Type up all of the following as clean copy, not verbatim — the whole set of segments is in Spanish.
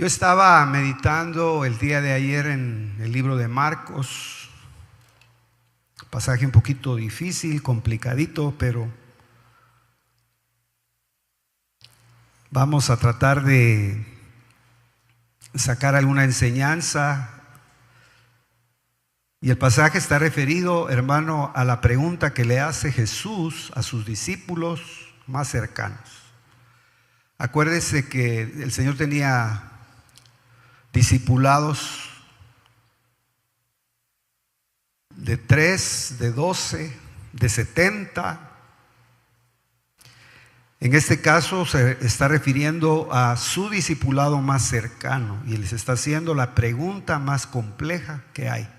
Yo estaba meditando el día de ayer en el libro de Marcos, pasaje un poquito difícil, complicadito, pero vamos a tratar de sacar alguna enseñanza. Y el pasaje está referido, hermano, a la pregunta que le hace Jesús a sus discípulos más cercanos. Acuérdese que el Señor tenía discipulados de 3, de 12, de 70. En este caso se está refiriendo a su discipulado más cercano y les está haciendo la pregunta más compleja que hay.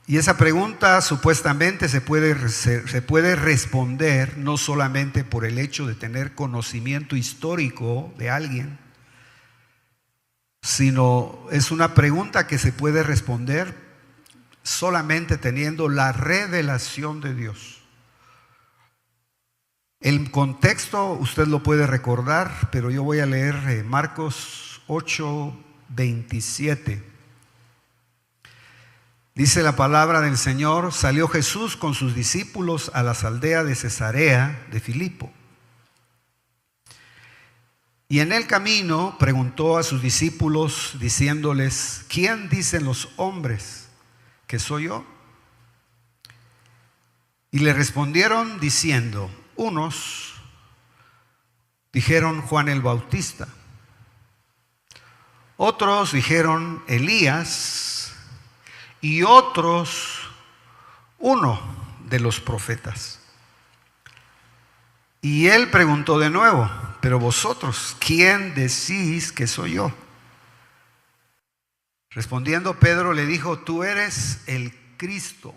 Y esa pregunta supuestamente se puede responder no solamente por el hecho de tener conocimiento histórico de alguien, sino es una pregunta que se puede responder solamente teniendo la revelación de Dios. El contexto usted lo puede recordar, pero yo voy a leer Marcos 8:27. Dice la palabra del Señor: salió Jesús con sus discípulos a las aldeas de Cesarea de Filipo. Y en el camino preguntó a sus discípulos diciéndoles: ¿quién dicen los hombres que soy yo? Y le respondieron diciendo: unos dijeron Juan el Bautista, otros dijeron Elías, y otros uno de los profetas. Y él preguntó de nuevo: pero vosotros, ¿quién decís que soy yo? Respondiendo Pedro le dijo: tú eres el Cristo.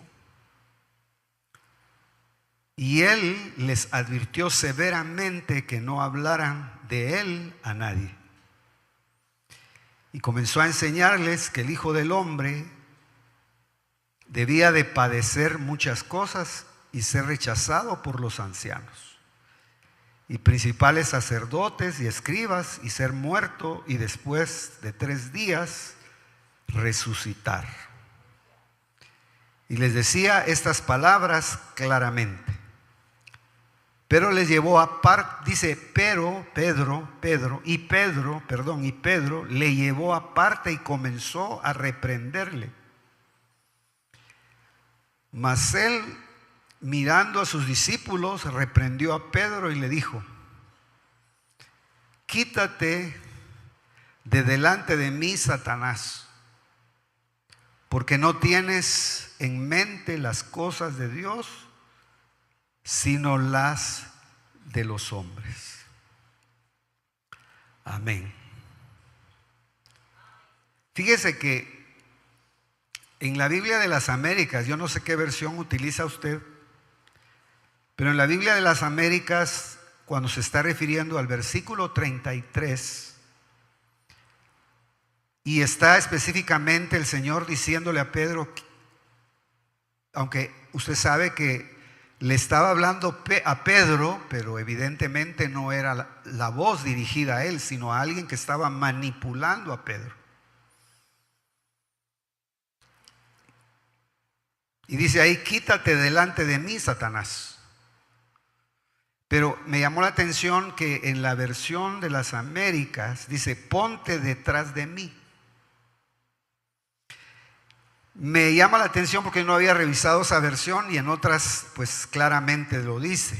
Y él les advirtió severamente que no hablaran de él a nadie. Y comenzó a enseñarles que el Hijo del Hombre debía de padecer muchas cosas y ser rechazado por los ancianos y principales sacerdotes y escribas, y ser muerto y después de 3 días resucitar. Y les decía estas palabras claramente. Pero les llevó aparte, dice, pero Pedro le llevó aparte y comenzó a reprenderle. Mas él, mirando a sus discípulos, reprendió a Pedro y le dijo: quítate de delante de mí, Satanás, porque no tienes en mente las cosas de Dios, sino las de los hombres. Amén. Fíjese que en la Biblia de las Américas, yo no sé qué versión utiliza usted, pero en la Biblia de las Américas, cuando se está refiriendo al versículo 33, y está específicamente el Señor diciéndole a Pedro, aunque usted sabe que le estaba hablando a Pedro, pero evidentemente no era la voz dirigida a él, sino a alguien que estaba manipulando a Pedro. Y dice ahí: quítate delante de mí, Satanás. Pero me llamó la atención que en la versión de las Américas dice: ponte detrás de mí. Me llama la atención porque no había revisado esa versión, y en otras pues claramente lo dice.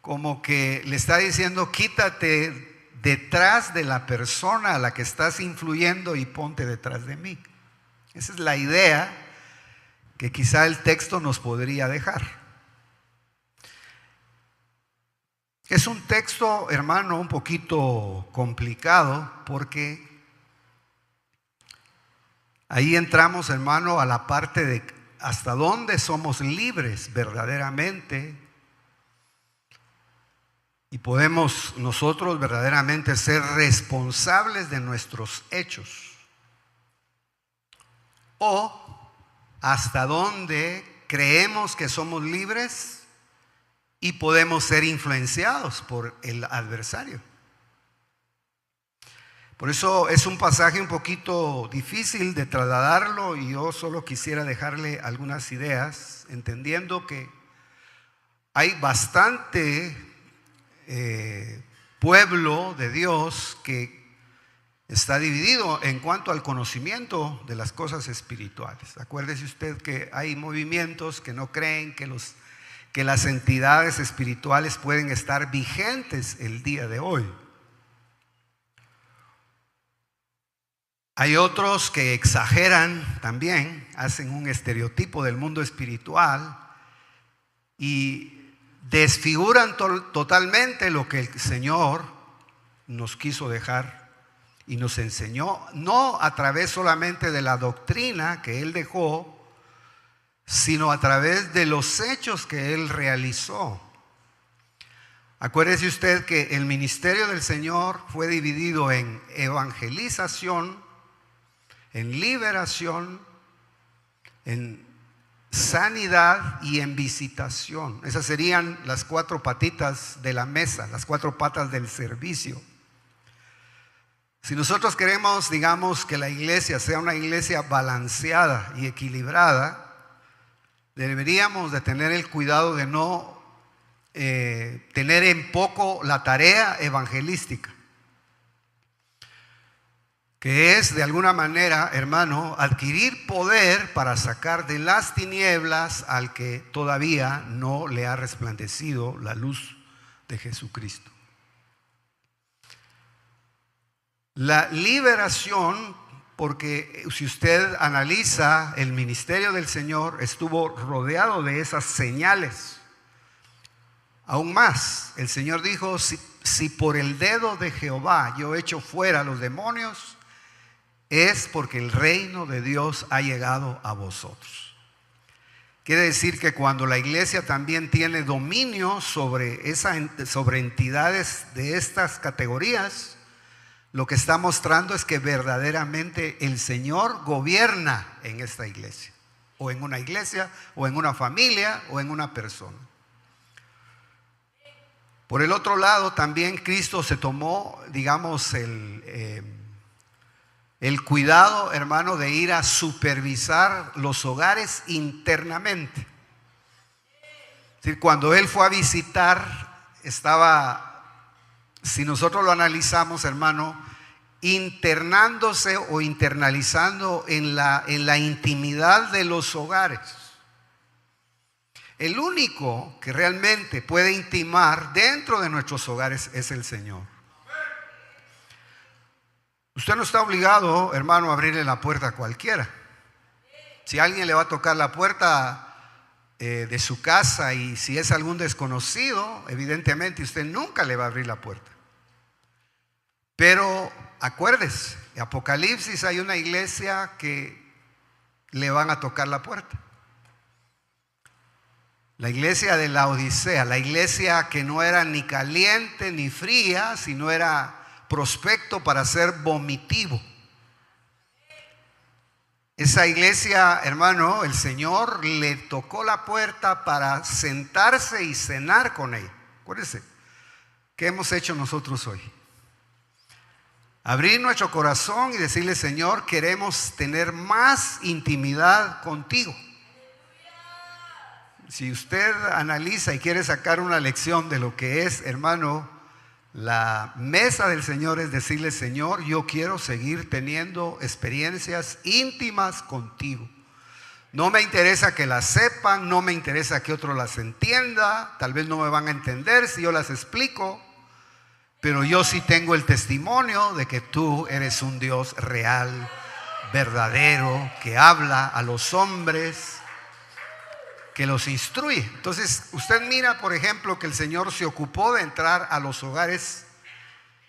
Como que le está diciendo: quítate detrás de la persona a la que estás influyendo y ponte detrás de mí. Esa es la idea que quizá el texto nos podría dejar. Es un texto, hermano, un poquito complicado, porque ahí entramos, hermano, a la parte de hasta dónde somos libres verdaderamente y podemos nosotros verdaderamente ser responsables de nuestros hechos, o hasta dónde creemos que somos libres y podemos ser influenciados por el adversario. Por eso es un pasaje un poquito difícil de trasladarlo y yo solo quisiera dejarle algunas ideas, entendiendo que hay bastante pueblo de Dios que está dividido en cuanto al conocimiento de las cosas espirituales. Acuérdese usted que hay movimientos que no creen que las entidades espirituales pueden estar vigentes el día de hoy. Hay otros que exageran también, hacen un estereotipo del mundo espiritual y desfiguran totalmente lo que el Señor nos quiso dejar y nos enseñó, no a través solamente de la doctrina que Él dejó, sino a través de los hechos que Él realizó. Acuérdese usted que el ministerio del Señor fue dividido en evangelización, en liberación, en sanidad y en visitación. Esas serían las 4 patitas de la mesa, las 4 patas del servicio. Si nosotros queremos, digamos, que la iglesia sea una iglesia balanceada y equilibrada, deberíamos de tener el cuidado de no tener en poco la tarea evangelística, que es de alguna manera, hermano, adquirir poder para sacar de las tinieblas al que todavía no le ha resplandecido la luz de Jesucristo. La liberación, porque si usted analiza el ministerio del Señor, estuvo rodeado de esas señales. Aún más, el Señor dijo, si por el dedo de Jehová yo echo fuera a los demonios, es porque el reino de Dios ha llegado a vosotros. Quiere decir que cuando la iglesia también tiene dominio sobre entidades de estas categorías, lo que está mostrando es que verdaderamente el Señor gobierna en esta iglesia, o en una iglesia, o en una familia, o en una persona. Por el otro lado, también Cristo se tomó, digamos, el cuidado, hermano, de ir a supervisar los hogares internamente. Es decir, cuando Él fue a visitar, estaba, si nosotros lo analizamos, hermano, internándose o internalizando en la intimidad de los hogares. El único que realmente puede intimar dentro de nuestros hogares es el Señor. Usted no está obligado, hermano, a abrirle la puerta a cualquiera. Si alguien le va a tocar la puerta de su casa y si es algún desconocido, evidentemente usted nunca le va a abrir la puerta. Pero acuérdese, en Apocalipsis hay una iglesia que le van a tocar la puerta. La iglesia de la Odisea, la iglesia que no era ni caliente ni fría, sino era prospecto para ser vomitivo. Esa iglesia, hermano, el Señor le tocó la puerta para sentarse y cenar con ella. Acuérdense, ¿qué hemos hecho nosotros hoy? Abrir nuestro corazón y decirle, Señor, queremos tener más intimidad contigo. Si usted analiza y quiere sacar una lección de lo que es, hermano, la mesa del Señor, es decirle, Señor, yo quiero seguir teniendo experiencias íntimas contigo. No me interesa que las sepan, no me interesa que otro las entienda, tal vez no me van a entender si yo las explico, pero yo sí tengo el testimonio de que tú eres un Dios real, verdadero, que habla a los hombres, que los instruye. Entonces usted mira, por ejemplo, que el Señor se ocupó de entrar a los hogares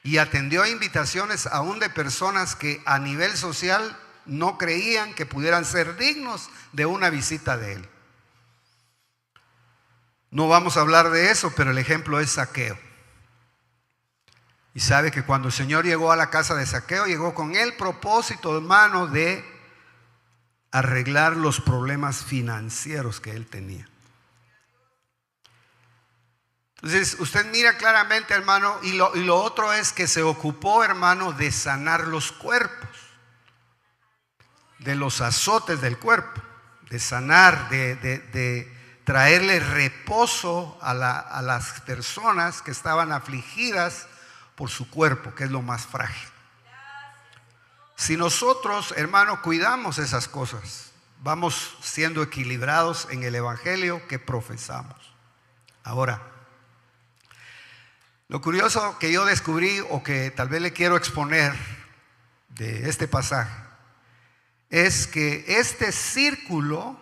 y atendió invitaciones aún de personas que a nivel social no creían que pudieran ser dignos de una visita de Él. No vamos a hablar de eso, pero el ejemplo es Zaqueo. Y sabe que cuando el Señor llegó a la casa de Zaqueo, llegó con el propósito, hermano, de arreglar los problemas financieros que él tenía. Entonces, usted mira claramente, hermano, y lo otro es que se ocupó, hermano, de sanar los cuerpos, de los azotes del cuerpo, de sanar, de traerle reposo a las personas que estaban afligidas por su cuerpo, que es lo más frágil. Si nosotros, hermano, cuidamos esas cosas, vamos siendo equilibrados en el evangelio que profesamos. Ahora, lo curioso que yo descubrí, o que tal vez le quiero exponer de este pasaje, es que este círculo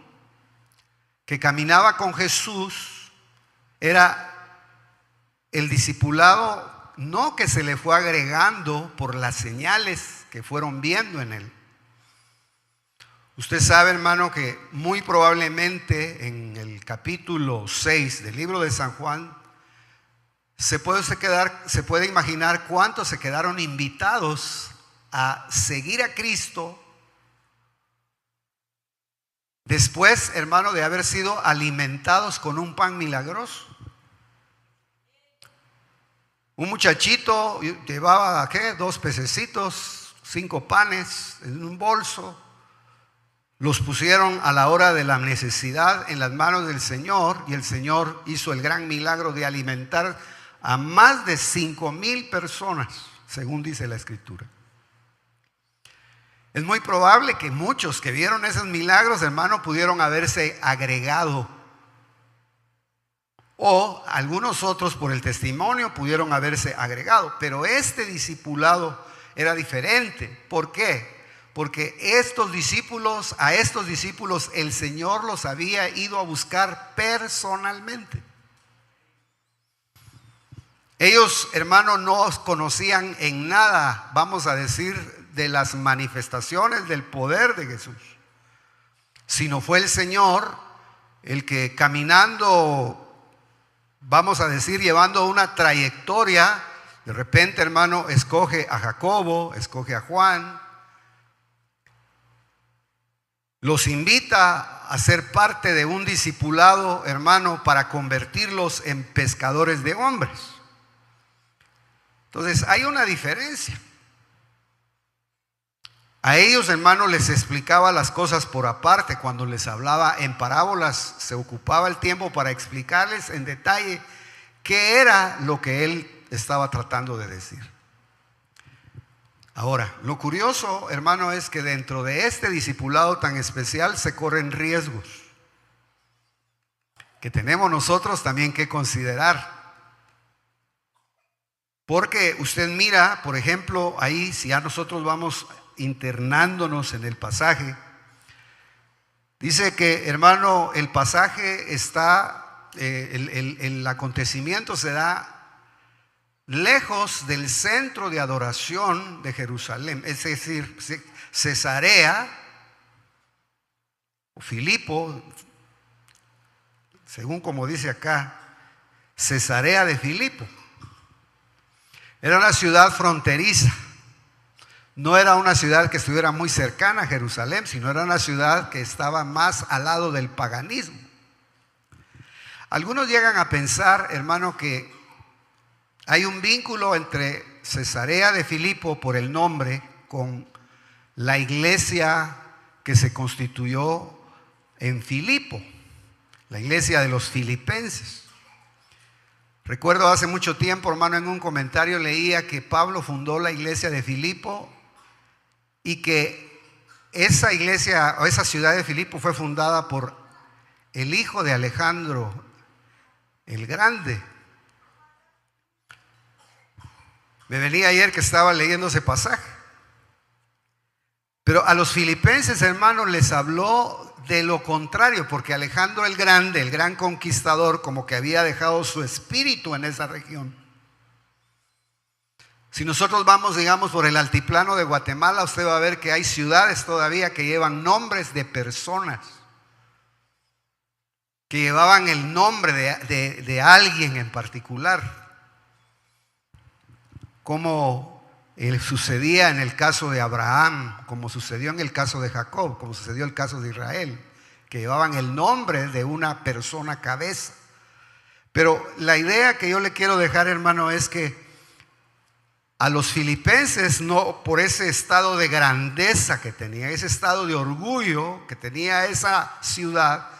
que caminaba con Jesús era el discipulado, no que se le fue agregando por las señales que fueron viendo en él. Usted sabe, hermano, que muy probablemente en el capítulo 6 del libro de San Juan se puede imaginar cuántos se quedaron invitados a seguir a Cristo después, hermano, de haber sido alimentados con un pan milagroso. Un muchachito llevaba, ¿qué? 2 pececitos, 5 panes en un bolso. Los pusieron a la hora de la necesidad en las manos del Señor, y el Señor hizo el gran milagro de alimentar a más de 5,000 personas, según dice la Escritura. Es muy probable que muchos que vieron esos milagros, hermano, pudieron haberse agregado, o algunos otros por el testimonio pudieron haberse agregado, pero este discipulado era diferente. ¿Por qué? Porque a estos discípulos el Señor los había ido a buscar personalmente. Ellos, hermanos, no conocían en nada, vamos a decir, de las manifestaciones del poder de Jesús, sino fue el Señor el que, caminando, vamos a decir, llevando una trayectoria, de repente, hermano, escoge a Jacobo, escoge a Juan, los invita a ser parte de un discipulado, hermano, para convertirlos en pescadores de hombres. Entonces hay una diferencia. A ellos, hermano, les explicaba las cosas por aparte. Cuando les hablaba en parábolas, se ocupaba el tiempo para explicarles en detalle qué era lo que él estaba tratando de decir. Ahora, lo curioso, hermano, es que dentro de este discipulado tan especial se corren riesgos que tenemos nosotros también que considerar. Porque usted mira, por ejemplo, ahí, si ya nosotros vamos internándonos en el pasaje, dice que, hermano, el pasaje está, el acontecimiento se da lejos del centro de adoración de Jerusalén, es decir, Cesarea o Filipo, según como dice acá, Cesarea de Filipo. Era una ciudad fronteriza. No era una ciudad que estuviera muy cercana a Jerusalén, sino era una ciudad que estaba más al lado del paganismo. Algunos llegan a pensar, hermano, que hay un vínculo entre Cesarea de Filipo por el nombre con la iglesia que se constituyó en Filipo, la iglesia de los filipenses. Recuerdo hace mucho tiempo, hermano, en un comentario leía que Pablo fundó la iglesia de Filipo y que esa iglesia o esa ciudad de Filipo fue fundada por el hijo de Alejandro el Grande. Me venía ayer que estaba leyendo ese pasaje. Pero a los filipenses, hermanos, les habló de lo contrario, porque Alejandro el Grande, el gran conquistador, como que había dejado su espíritu en esa región. Si nosotros vamos, digamos, por el altiplano de Guatemala, usted va a ver que hay ciudades todavía que llevan nombres de personas, que llevaban el nombre de alguien en particular, como sucedía en el caso de Abraham, como sucedió en el caso de Jacob, como sucedió en el caso de Israel, que llevaban el nombre de una persona cabeza. Pero la idea que yo le quiero dejar, hermano, es que a los filipenses, no por ese estado de grandeza que tenía, ese estado de orgullo que tenía esa ciudad,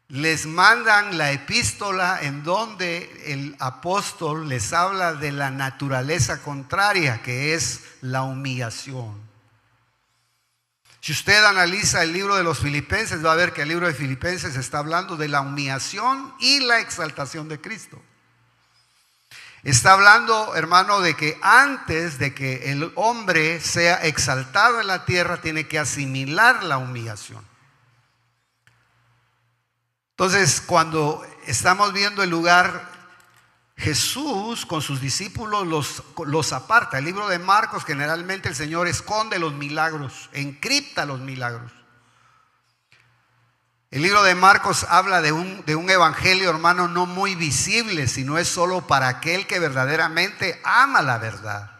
les mandan la epístola en donde el apóstol les habla de la naturaleza contraria, que es la humillación. Si usted analiza el libro de los Filipenses, va a ver que el libro de Filipenses está hablando de la humillación y la exaltación de Cristo. Está hablando, hermano, de que antes de que el hombre sea exaltado en la tierra, tiene que asimilar la humillación. Entonces, cuando estamos viendo el lugar, Jesús con sus discípulos los aparta. El libro de Marcos, generalmente el Señor esconde los milagros, encripta los milagros. El libro de Marcos habla de un evangelio, hermano, no muy visible, sino es solo para aquel que verdaderamente ama la verdad.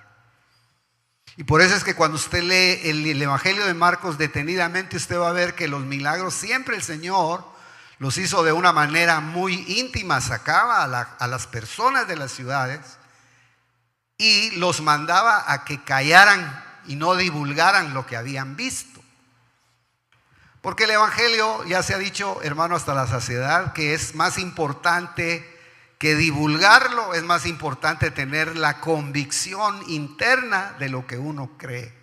Y por eso es que cuando usted lee el evangelio de Marcos detenidamente, usted va a ver que los milagros siempre el Señor los hizo de una manera muy íntima. Sacaba a las personas de las ciudades y los mandaba a que callaran y no divulgaran lo que habían visto. Porque el evangelio, ya se ha dicho, hermano, hasta la saciedad, que es más importante que divulgarlo, es más importante tener la convicción interna de lo que uno cree.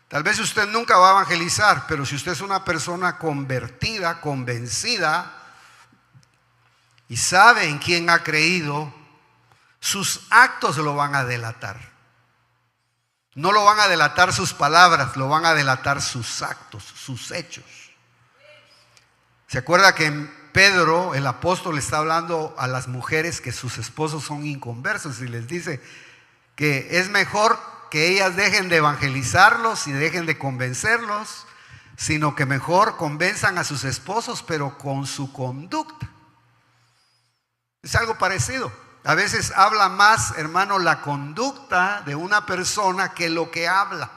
Tal vez usted nunca va a evangelizar, pero si usted es una persona convertida, convencida y sabe en quién ha creído, sus actos lo van a delatar. No lo van a delatar sus palabras, lo van a delatar sus actos, sus hechos. ¿Se acuerda que Pedro, el apóstol, está hablando a las mujeres que sus esposos son inconversos y les dice que es mejor que ellas dejen de evangelizarlos y dejen de convencerlos, sino que mejor convenzan a sus esposos, pero con su conducta? Es algo parecido. A veces habla más, hermano, la conducta de una persona que lo que habla.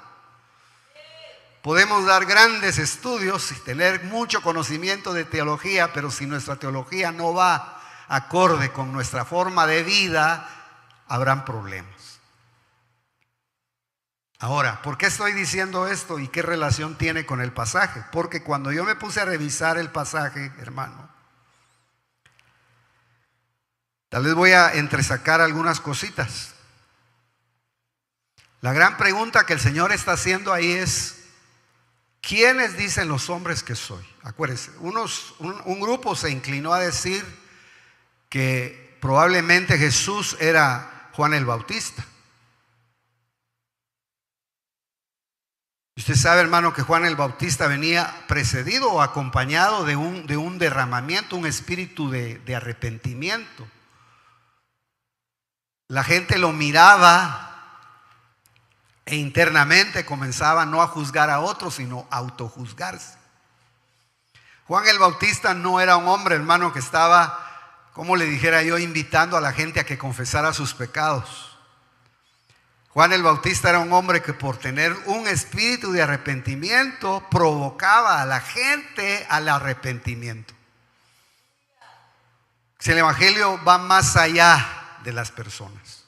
Podemos dar grandes estudios y tener mucho conocimiento de teología, pero si nuestra teología no va acorde con nuestra forma de vida, habrán problemas. Ahora, ¿por qué estoy diciendo esto y qué relación tiene con el pasaje? Porque cuando yo me puse a revisar el pasaje, hermano, tal vez voy a entresacar algunas cositas. La gran pregunta que el Señor está haciendo ahí es: ¿quiénes dicen los hombres que soy? Acuérdense, un grupo se inclinó a decir que probablemente Jesús era Juan el Bautista. Usted sabe, hermano, que Juan el Bautista venía precedido o acompañado de un derramamiento, un espíritu de arrepentimiento. La gente lo miraba e internamente comenzaba no a juzgar a otros, sino a autojuzgarse. Juan el Bautista no era un hombre, hermano, que estaba, como le dijera yo, invitando a la gente a que confesara sus pecados. Juan el Bautista era un hombre que por tener un espíritu de arrepentimiento provocaba a la gente al arrepentimiento. Si el evangelio va más allá de las personas.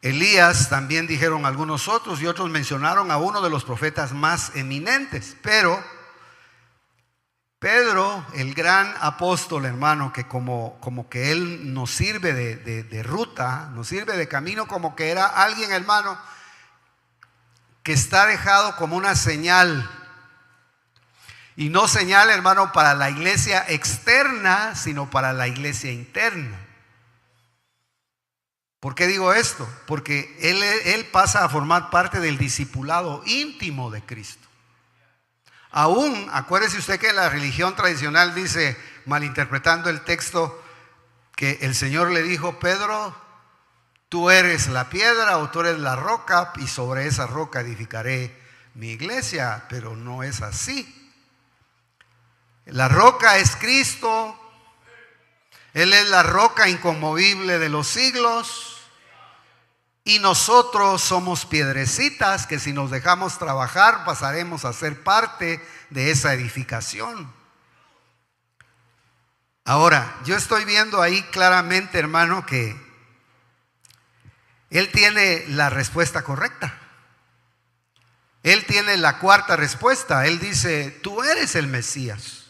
Elías, también dijeron algunos otros, y otros mencionaron a uno de los profetas más eminentes, pero Pedro, el gran apóstol, hermano, que como que él nos sirve de ruta, nos sirve de camino, como que era alguien, hermano, que está dejado como una señal. Y no señal, hermano, para la iglesia externa, sino para la iglesia interna. ¿Por qué digo esto? Porque él pasa a formar parte del discipulado íntimo de Cristo. Aún, acuérdese usted que la religión tradicional dice, malinterpretando el texto, que el Señor le dijo: Pedro, tú eres la piedra o tú eres la roca, y sobre esa roca edificaré mi iglesia. Pero no es así. La roca es Cristo. Él es la roca inconmovible de los siglos. Y nosotros somos piedrecitas que si nos dejamos trabajar pasaremos a ser parte de esa edificación. Ahora, yo estoy viendo ahí claramente, hermano, que él tiene la respuesta correcta. Él tiene la cuarta respuesta. Él dice, tú eres el Mesías.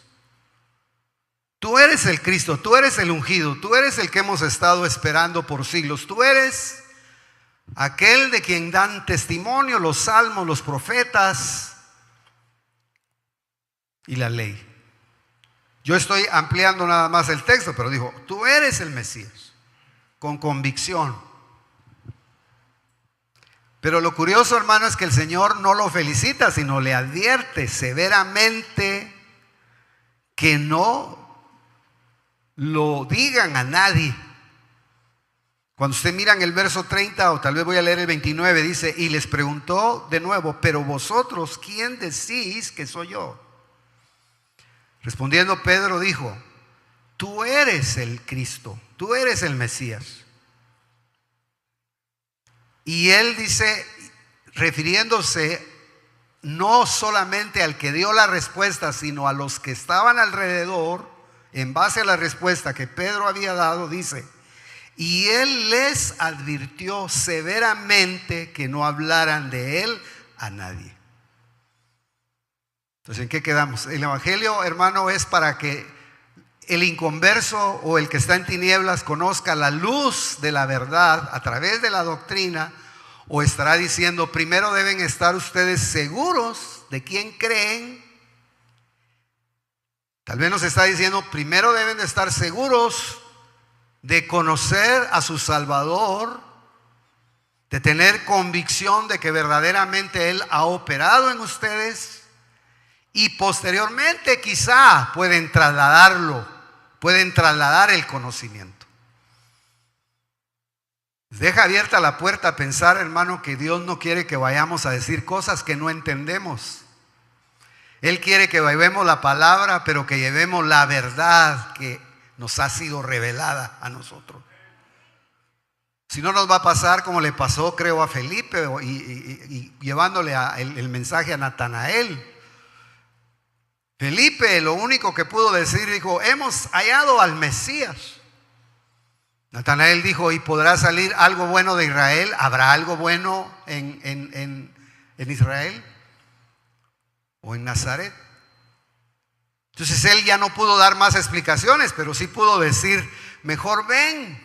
Tú eres el Cristo, tú eres el ungido, tú eres el que hemos estado esperando por siglos. Tú eres aquel de quien dan testimonio los salmos, los profetas y la ley. Yo estoy ampliando nada más el texto, pero dijo, tú eres el Mesías, con convicción. Pero lo curioso, hermano, es que el Señor no lo felicita, sino le advierte severamente que no lo digan a nadie. Cuando usted mira en el verso 30, o tal vez voy a leer el 29, dice, y les preguntó de nuevo, pero vosotros, ¿quién decís que soy yo? Respondiendo Pedro dijo, tú eres el Cristo, tú eres el Mesías. Y él dice, refiriéndose no solamente al que dio la respuesta, sino a los que estaban alrededor, en base a la respuesta que Pedro había dado, dice, y él les advirtió severamente que no hablaran de él a nadie. Entonces, ¿en qué quedamos? El evangelio, hermano, es para que el inconverso o el que está en tinieblas conozca la luz de la verdad a través de la doctrina, o estará diciendo, primero deben estar ustedes seguros de quién creen. Tal vez nos está diciendo, primero deben de estar seguros de conocer a su Salvador, de tener convicción de que verdaderamente Él ha operado en ustedes, y posteriormente quizá pueden trasladarlo, pueden trasladar el conocimiento. Deja abierta la puerta a pensar, hermano, que Dios no quiere que vayamos a decir cosas que no entendemos. Él quiere que llevemos la palabra, pero que llevemos la verdad que nos ha sido revelada a nosotros. Si no, nos va a pasar como le pasó, creo, a Felipe y llevándole el mensaje a Natanael. Felipe lo único que pudo decir, dijo, hemos hallado al Mesías. Natanael dijo, ¿y podrá salir algo bueno de Israel? ¿Habrá algo bueno en Israel o en Nazaret? Entonces él ya no pudo dar más explicaciones, pero sí pudo decir, mejor ven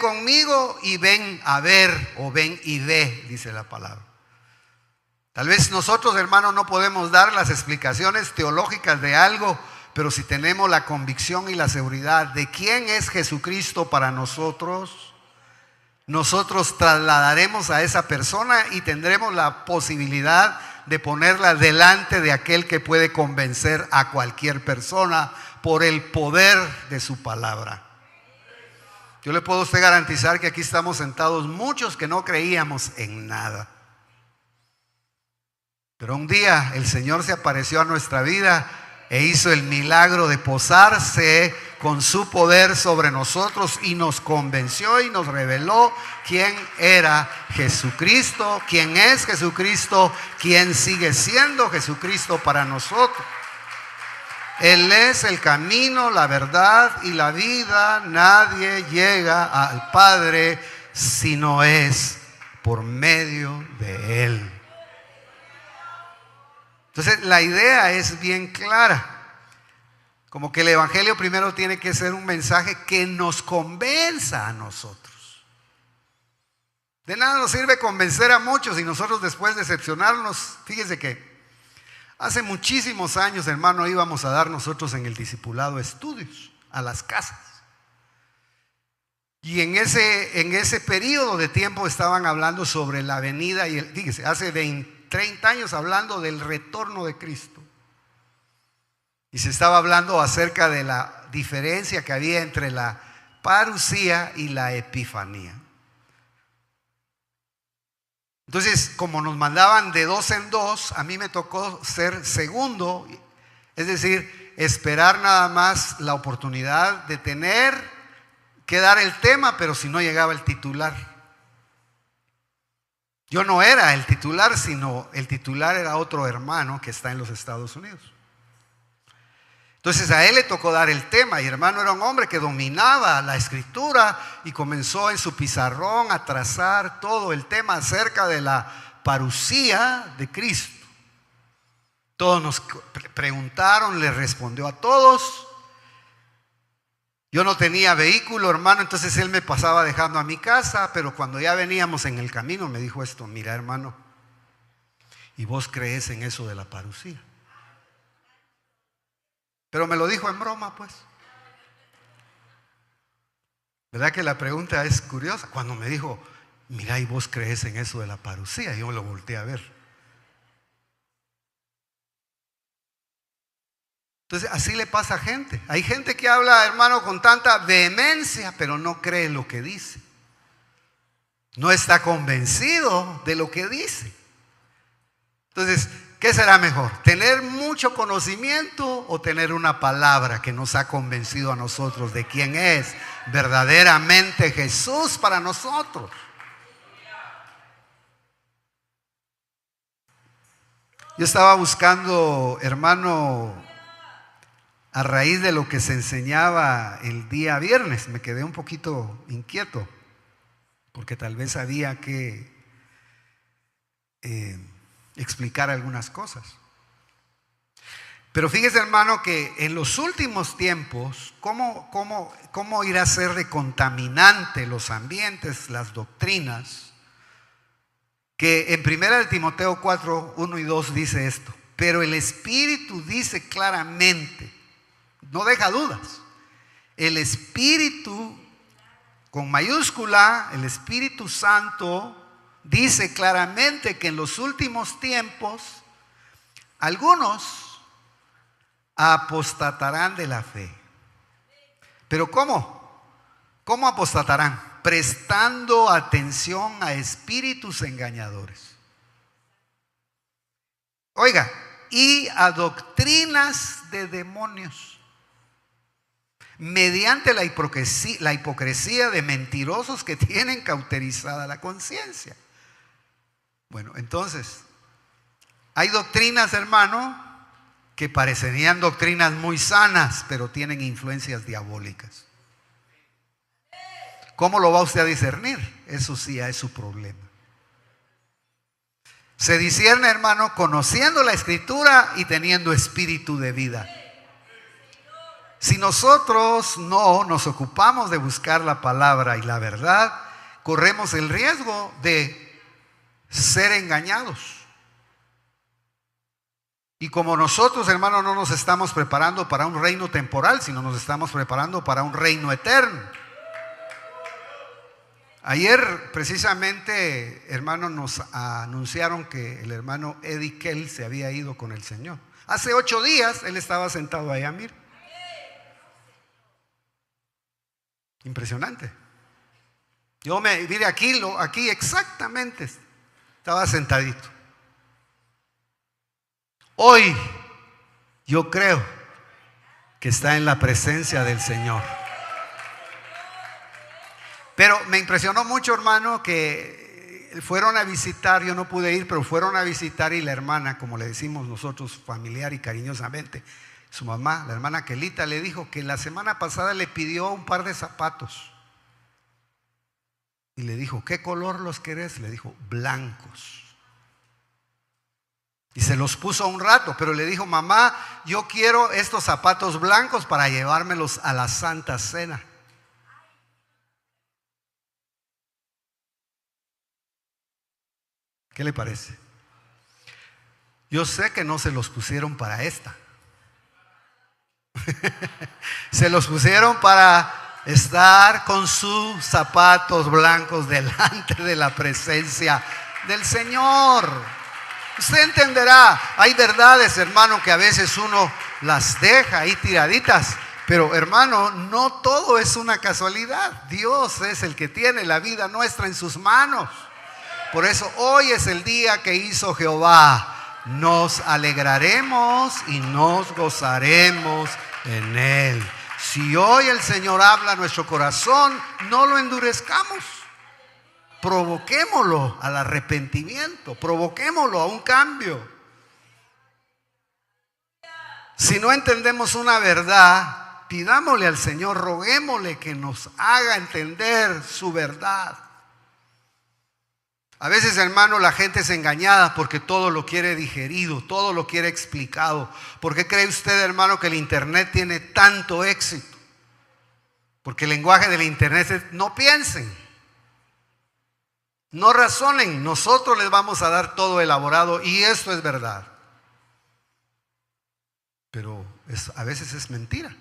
conmigo y ven a ver, o ven y ve, dice la palabra. Tal vez nosotros, hermanos, no podemos dar las explicaciones teológicas de algo, pero si tenemos la convicción y la seguridad de quién es Jesucristo para nosotros, nosotros trasladaremos a esa persona y tendremos la posibilidad de ponerla delante de aquel que puede convencer a cualquier persona por el poder de su palabra. Yo le puedo a usted garantizar que aquí estamos sentados muchos que no creíamos en nada. Pero un día el Señor se apareció a nuestra vida e hizo el milagro de posarse con su poder sobre nosotros y nos convenció y nos reveló quién era Jesucristo, quién es Jesucristo, quién sigue siendo Jesucristo para nosotros. Él es el camino, la verdad y la vida. Nadie llega al Padre si no es por medio de Él. Entonces la idea es bien clara. Como que el evangelio primero tiene que ser un mensaje que nos convenza a nosotros. De nada nos sirve convencer a muchos y nosotros después decepcionarnos. Fíjese que hace muchísimos años, hermano, íbamos a dar nosotros en el discipulado estudios a las casas. Y en ese periodo de tiempo estaban hablando sobre la venida y fíjese, hace 30 años hablando del retorno de Cristo. Y se estaba hablando acerca de la diferencia que había entre la parusía y la epifanía. Entonces, como nos mandaban de dos en dos, a mí me tocó ser segundo, es decir, esperar nada más la oportunidad de tener que dar el tema, pero si no llegaba el titular. Yo no era el titular, sino el titular era otro hermano que está en los Estados Unidos. Entonces a él le tocó dar el tema, y hermano era un hombre que dominaba la escritura y comenzó en su pizarrón a trazar todo el tema acerca de la parusía de Cristo. Todos nos preguntaron, le respondió a todos. Yo no tenía vehículo, hermano, entonces él me pasaba dejando a mi casa, pero cuando ya veníamos en el camino me dijo esto: mira, hermano, ¿y vos crees en eso de la parusía? Pero me lo dijo en broma, pues. ¿Verdad que la pregunta es curiosa? Cuando me dijo, mira, ¿y vos crees en eso de la parusía? Yo me lo volteé a ver. Entonces así le pasa a gente. Hay gente que habla, hermano, con tanta vehemencia, pero no cree lo que dice. No está convencido de lo que dice. Entonces, ¿qué será mejor? ¿Tener mucho conocimiento o tener una palabra que nos ha convencido a nosotros de quién es verdaderamente Jesús para nosotros? Yo estaba buscando, hermano, a raíz de lo que se enseñaba el día viernes, me quedé un poquito inquieto, porque tal vez había que explicar algunas cosas. Pero fíjese, hermano, que en los últimos tiempos, ¿cómo irá a ser de contaminante los ambientes, las doctrinas? Que en 1 Timoteo 4, 1 y 2 dice esto: pero el Espíritu dice claramente, no deja dudas, el Espíritu con mayúscula, el Espíritu Santo, dice claramente que en los últimos tiempos algunos apostatarán de la fe. ¿Pero cómo? ¿Cómo apostatarán? Prestando atención a espíritus engañadores. Oiga, y a doctrinas de demonios, mediante la hipocresía de mentirosos que tienen cauterizada la conciencia. Bueno, entonces, hay doctrinas, hermano, que parecerían doctrinas muy sanas, pero tienen influencias diabólicas. ¿Cómo lo va usted a discernir? Eso sí es su problema. Se discierne, hermano, conociendo la Escritura y teniendo espíritu de vida. Si nosotros no nos ocupamos de buscar la palabra y la verdad, corremos el riesgo de ser engañados. Y como nosotros, hermano, no nos estamos preparando para un reino temporal, sino nos estamos preparando para un reino eterno. Ayer precisamente, hermano, nos anunciaron que el hermano Eddie Kell se había ido con el Señor. Hace 8 días él estaba sentado allá, mire. Impresionante. Yo mire aquí exactamente estaba sentadito. Hoy yo creo que está en la presencia del Señor. Pero me impresionó mucho, hermano, que fueron a visitar, yo no pude ir, pero fueron a visitar, y la hermana, como le decimos nosotros familiar y cariñosamente, su mamá, la hermana Kelita, le dijo que la semana pasada le pidió un par de zapatos. Y le dijo, ¿qué color los querés? Le dijo, blancos. Y se los puso un rato, pero le dijo, mamá, yo quiero estos zapatos blancos para llevármelos a la Santa Cena. ¿Qué le parece? Yo sé que no se los pusieron para esta. Se los pusieron para estar con sus zapatos blancos delante de la presencia del Señor. Usted entenderá, hay verdades, hermano, que a veces uno las deja ahí tiraditas, pero hermano, no todo es una casualidad. Dios es el que tiene la vida nuestra en sus manos. Por eso hoy es el día que hizo Jehová. Nos alegraremos y nos gozaremos en él. Si hoy el Señor habla a nuestro corazón, no lo endurezcamos. Provoquémoslo al arrepentimiento, provoquémoslo a un cambio. Si no entendemos una verdad, pidámosle al Señor, roguémosle que nos haga entender su verdad. A veces, hermano, la gente es engañada porque todo lo quiere digerido, todo lo quiere explicado. ¿Por qué cree usted, hermano, que el internet tiene tanto éxito? Porque el lenguaje del internet es: no piensen, no razonen, nosotros les vamos a dar todo elaborado, y esto es verdad. Pero a veces es mentira.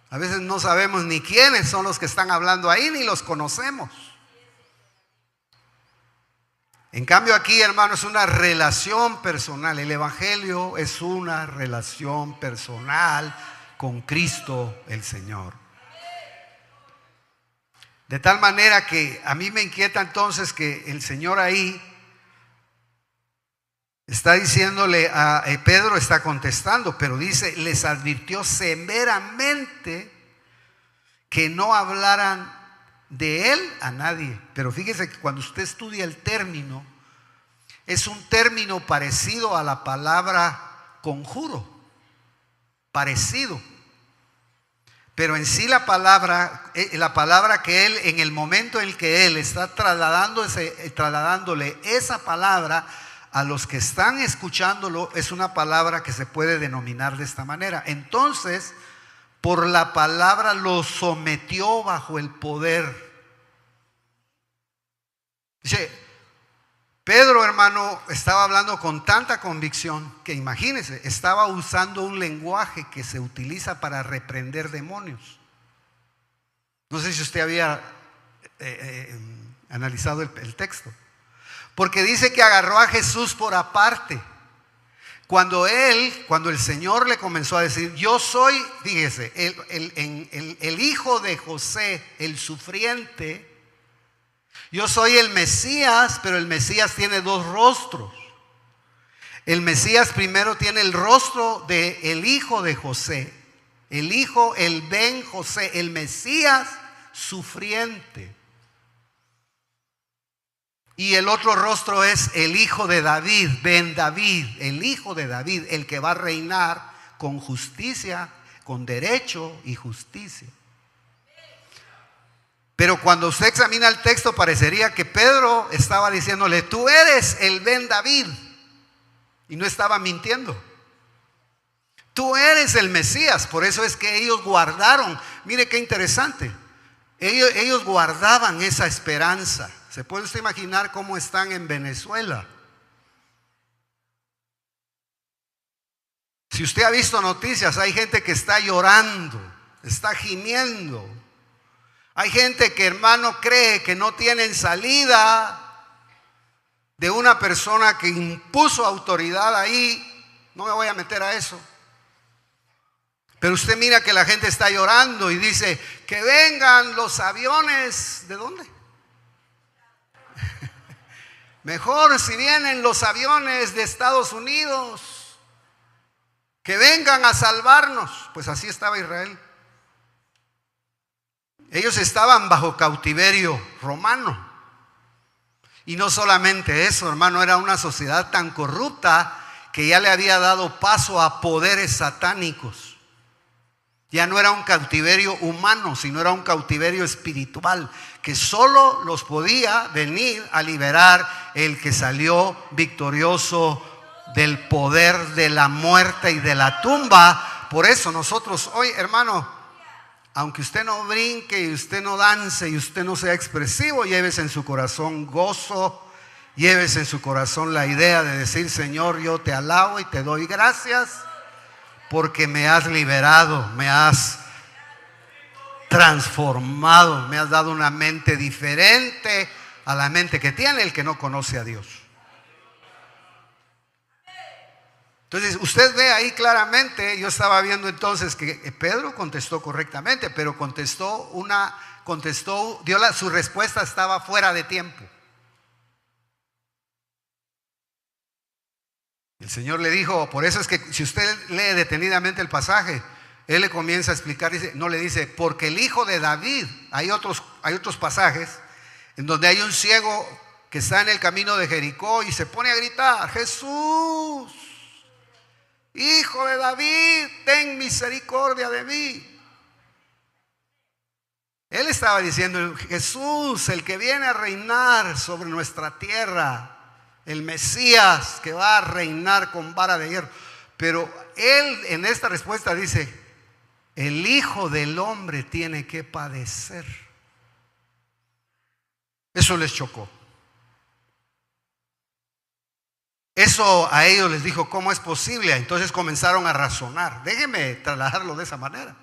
A veces no sabemos ni quiénes son los que están hablando ahí, ni los conocemos. En cambio aquí, hermano, es una relación personal. El evangelio es una relación personal con Cristo el Señor. De tal manera que a mí me inquieta entonces que el Señor ahí está diciéndole a Pedro, está contestando, pero dice: les advirtió severamente que no hablaran de él a nadie. Pero fíjese que cuando usted estudia el término, es un término parecido a la palabra conjuro, parecido. Pero en sí la palabra que él, en el momento en el que él está trasladándole esa palabra a los que están escuchándolo, es una palabra que se puede denominar de esta manera. Entonces, por la palabra lo sometió bajo el poder. Dice, Pedro, hermano, estaba hablando con tanta convicción que, imagínense, estaba usando un lenguaje que se utiliza para reprender demonios. No sé si usted había analizado el texto. Porque dice que agarró a Jesús por aparte. Cuando el Señor le comenzó a decir: yo soy, fíjese, el hijo de José, el sufriente. Yo soy el Mesías, pero el Mesías tiene dos rostros. El Mesías primero tiene el rostro del hijo de José. El Ben José, el Mesías sufriente. Y el otro rostro es el hijo de David, Ben David, el hijo de David, el que va a reinar con justicia, con derecho y justicia. Pero cuando usted examina el texto, parecería que Pedro estaba diciéndole: tú eres el Ben David. Y no estaba mintiendo. Tú eres el Mesías. Por eso es que ellos guardaron, mire qué interesante, ellos guardaban esa esperanza. ¿Se puede usted imaginar cómo están en Venezuela? Si usted ha visto noticias, hay gente que está llorando, está gimiendo. Hay gente que, hermano, cree que no tienen salida de una persona que impuso autoridad ahí. No me voy a meter a eso. Pero usted mira que la gente está llorando y dice: que vengan los aviones. ¿De dónde? Mejor si vienen los aviones de Estados Unidos, que vengan a salvarnos. Pues así estaba Israel. Ellos estaban bajo cautiverio romano. Y no solamente eso, hermano, era una sociedad tan corrupta que ya le había dado paso a poderes satánicos. Ya no era un cautiverio humano, sino era un cautiverio espiritual, que solo los podía venir a liberar el que salió victorioso del poder de la muerte y de la tumba. Por eso nosotros hoy, hermano, aunque usted no brinque y usted no dance y usted no sea expresivo, llévese en su corazón gozo, llévese en su corazón la idea de decir: Señor, yo te alabo y te doy gracias porque me has liberado, me has transformado, me has dado una mente diferente a la mente que tiene el que no conoce a Dios. Entonces usted ve ahí claramente, yo estaba viendo entonces que Pedro contestó correctamente, pero su respuesta estaba fuera de tiempo. El Señor le dijo, por eso es que si usted lee detenidamente el pasaje, Él le comienza a explicar, no le dice, porque el hijo de David, hay otros pasajes en donde hay un ciego que está en el camino de Jericó y se pone a gritar: Jesús, Hijo de David, ten misericordia de mí. Él estaba diciendo, Jesús, el que viene a reinar sobre nuestra tierra, el Mesías que va a reinar con vara de hierro. Pero él en esta respuesta dice, el Hijo del Hombre tiene que padecer. Eso les chocó. Eso a ellos les dijo, ¿cómo es posible? Entonces comenzaron a razonar. Déjenme trasladarlo de esa manera.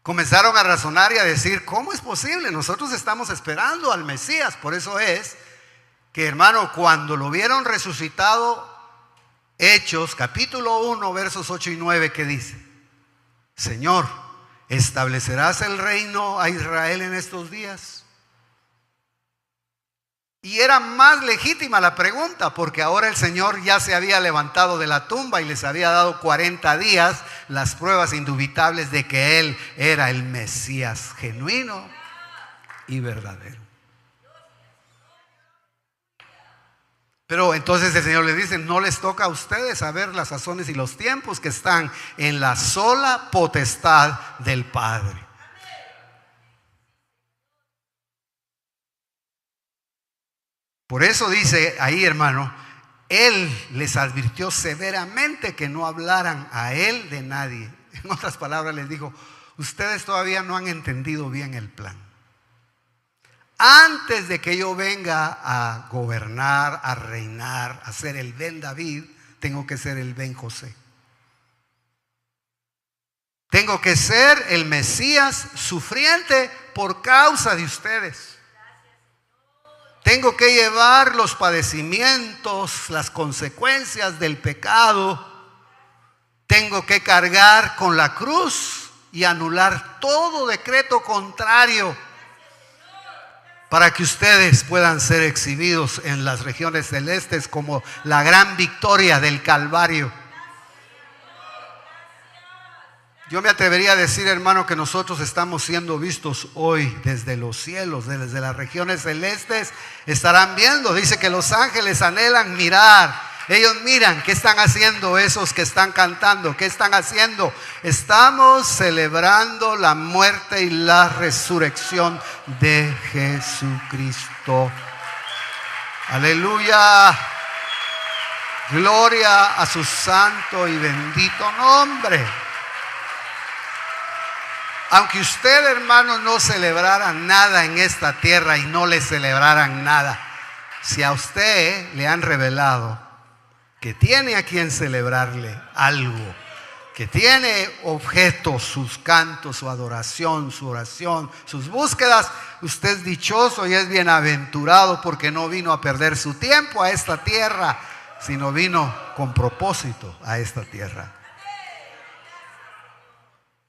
Comenzaron a razonar y a decir, ¿cómo es posible? Nosotros estamos esperando al Mesías. Por eso es que, hermano, cuando lo vieron resucitado, Hechos capítulo 1 versos 8 y 9, ¿qué dice? Señor, ¿establecerás el reino a Israel en estos días? Y era más legítima la pregunta, porque ahora el Señor ya se había levantado de la tumba y les había dado 40 días las pruebas indubitables de que Él era el Mesías genuino y verdadero. Pero entonces el Señor les dice, no les toca a ustedes saber las sazones y los tiempos que están en la sola potestad del Padre. Por eso dice ahí, hermano, Él les advirtió severamente que no hablaran a Él de nadie. En otras palabras les dijo, ustedes todavía no han entendido bien el plan. Antes de que yo venga a gobernar, a reinar, a ser el Ben David, tengo que ser el Ben José. Tengo que ser el Mesías sufriente por causa de ustedes. Tengo que llevar los padecimientos, las consecuencias del pecado. Tengo que cargar con la cruz y anular todo decreto contrario para que ustedes puedan ser exhibidos en las regiones celestes como la gran victoria del Calvario. Yo me atrevería a decir, hermano, que nosotros estamos siendo vistos hoy desde los cielos, desde las regiones celestes. Estarán viendo, dice que los ángeles anhelan mirar. Ellos miran, ¿qué están haciendo esos que están cantando? ¿Qué están haciendo? Estamos celebrando la muerte y la resurrección de Jesucristo. Aleluya. Gloria a su santo y bendito nombre. Aunque usted, hermano, no celebrara nada en esta tierra y no le celebraran nada, si a usted le han revelado que tiene a quien celebrarle algo, que tiene objetos, sus cantos, su adoración, su oración, sus búsquedas, usted es dichoso y es bienaventurado porque no vino a perder su tiempo a esta tierra, sino vino con propósito a esta tierra.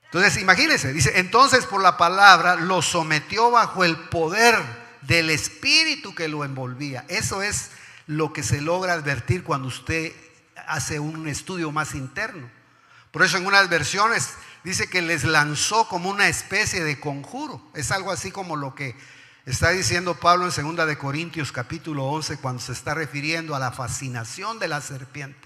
Entonces imagínense, dice, entonces por la palabra lo sometió bajo el poder del espíritu que lo envolvía. Eso es lo que se logra advertir cuando usted hace un estudio más interno. Por eso en unas versiones dice que les lanzó como una especie de conjuro. Es algo así como lo que está diciendo Pablo en 2 de Corintios capítulo 11 cuando se está refiriendo a la fascinación de la serpiente.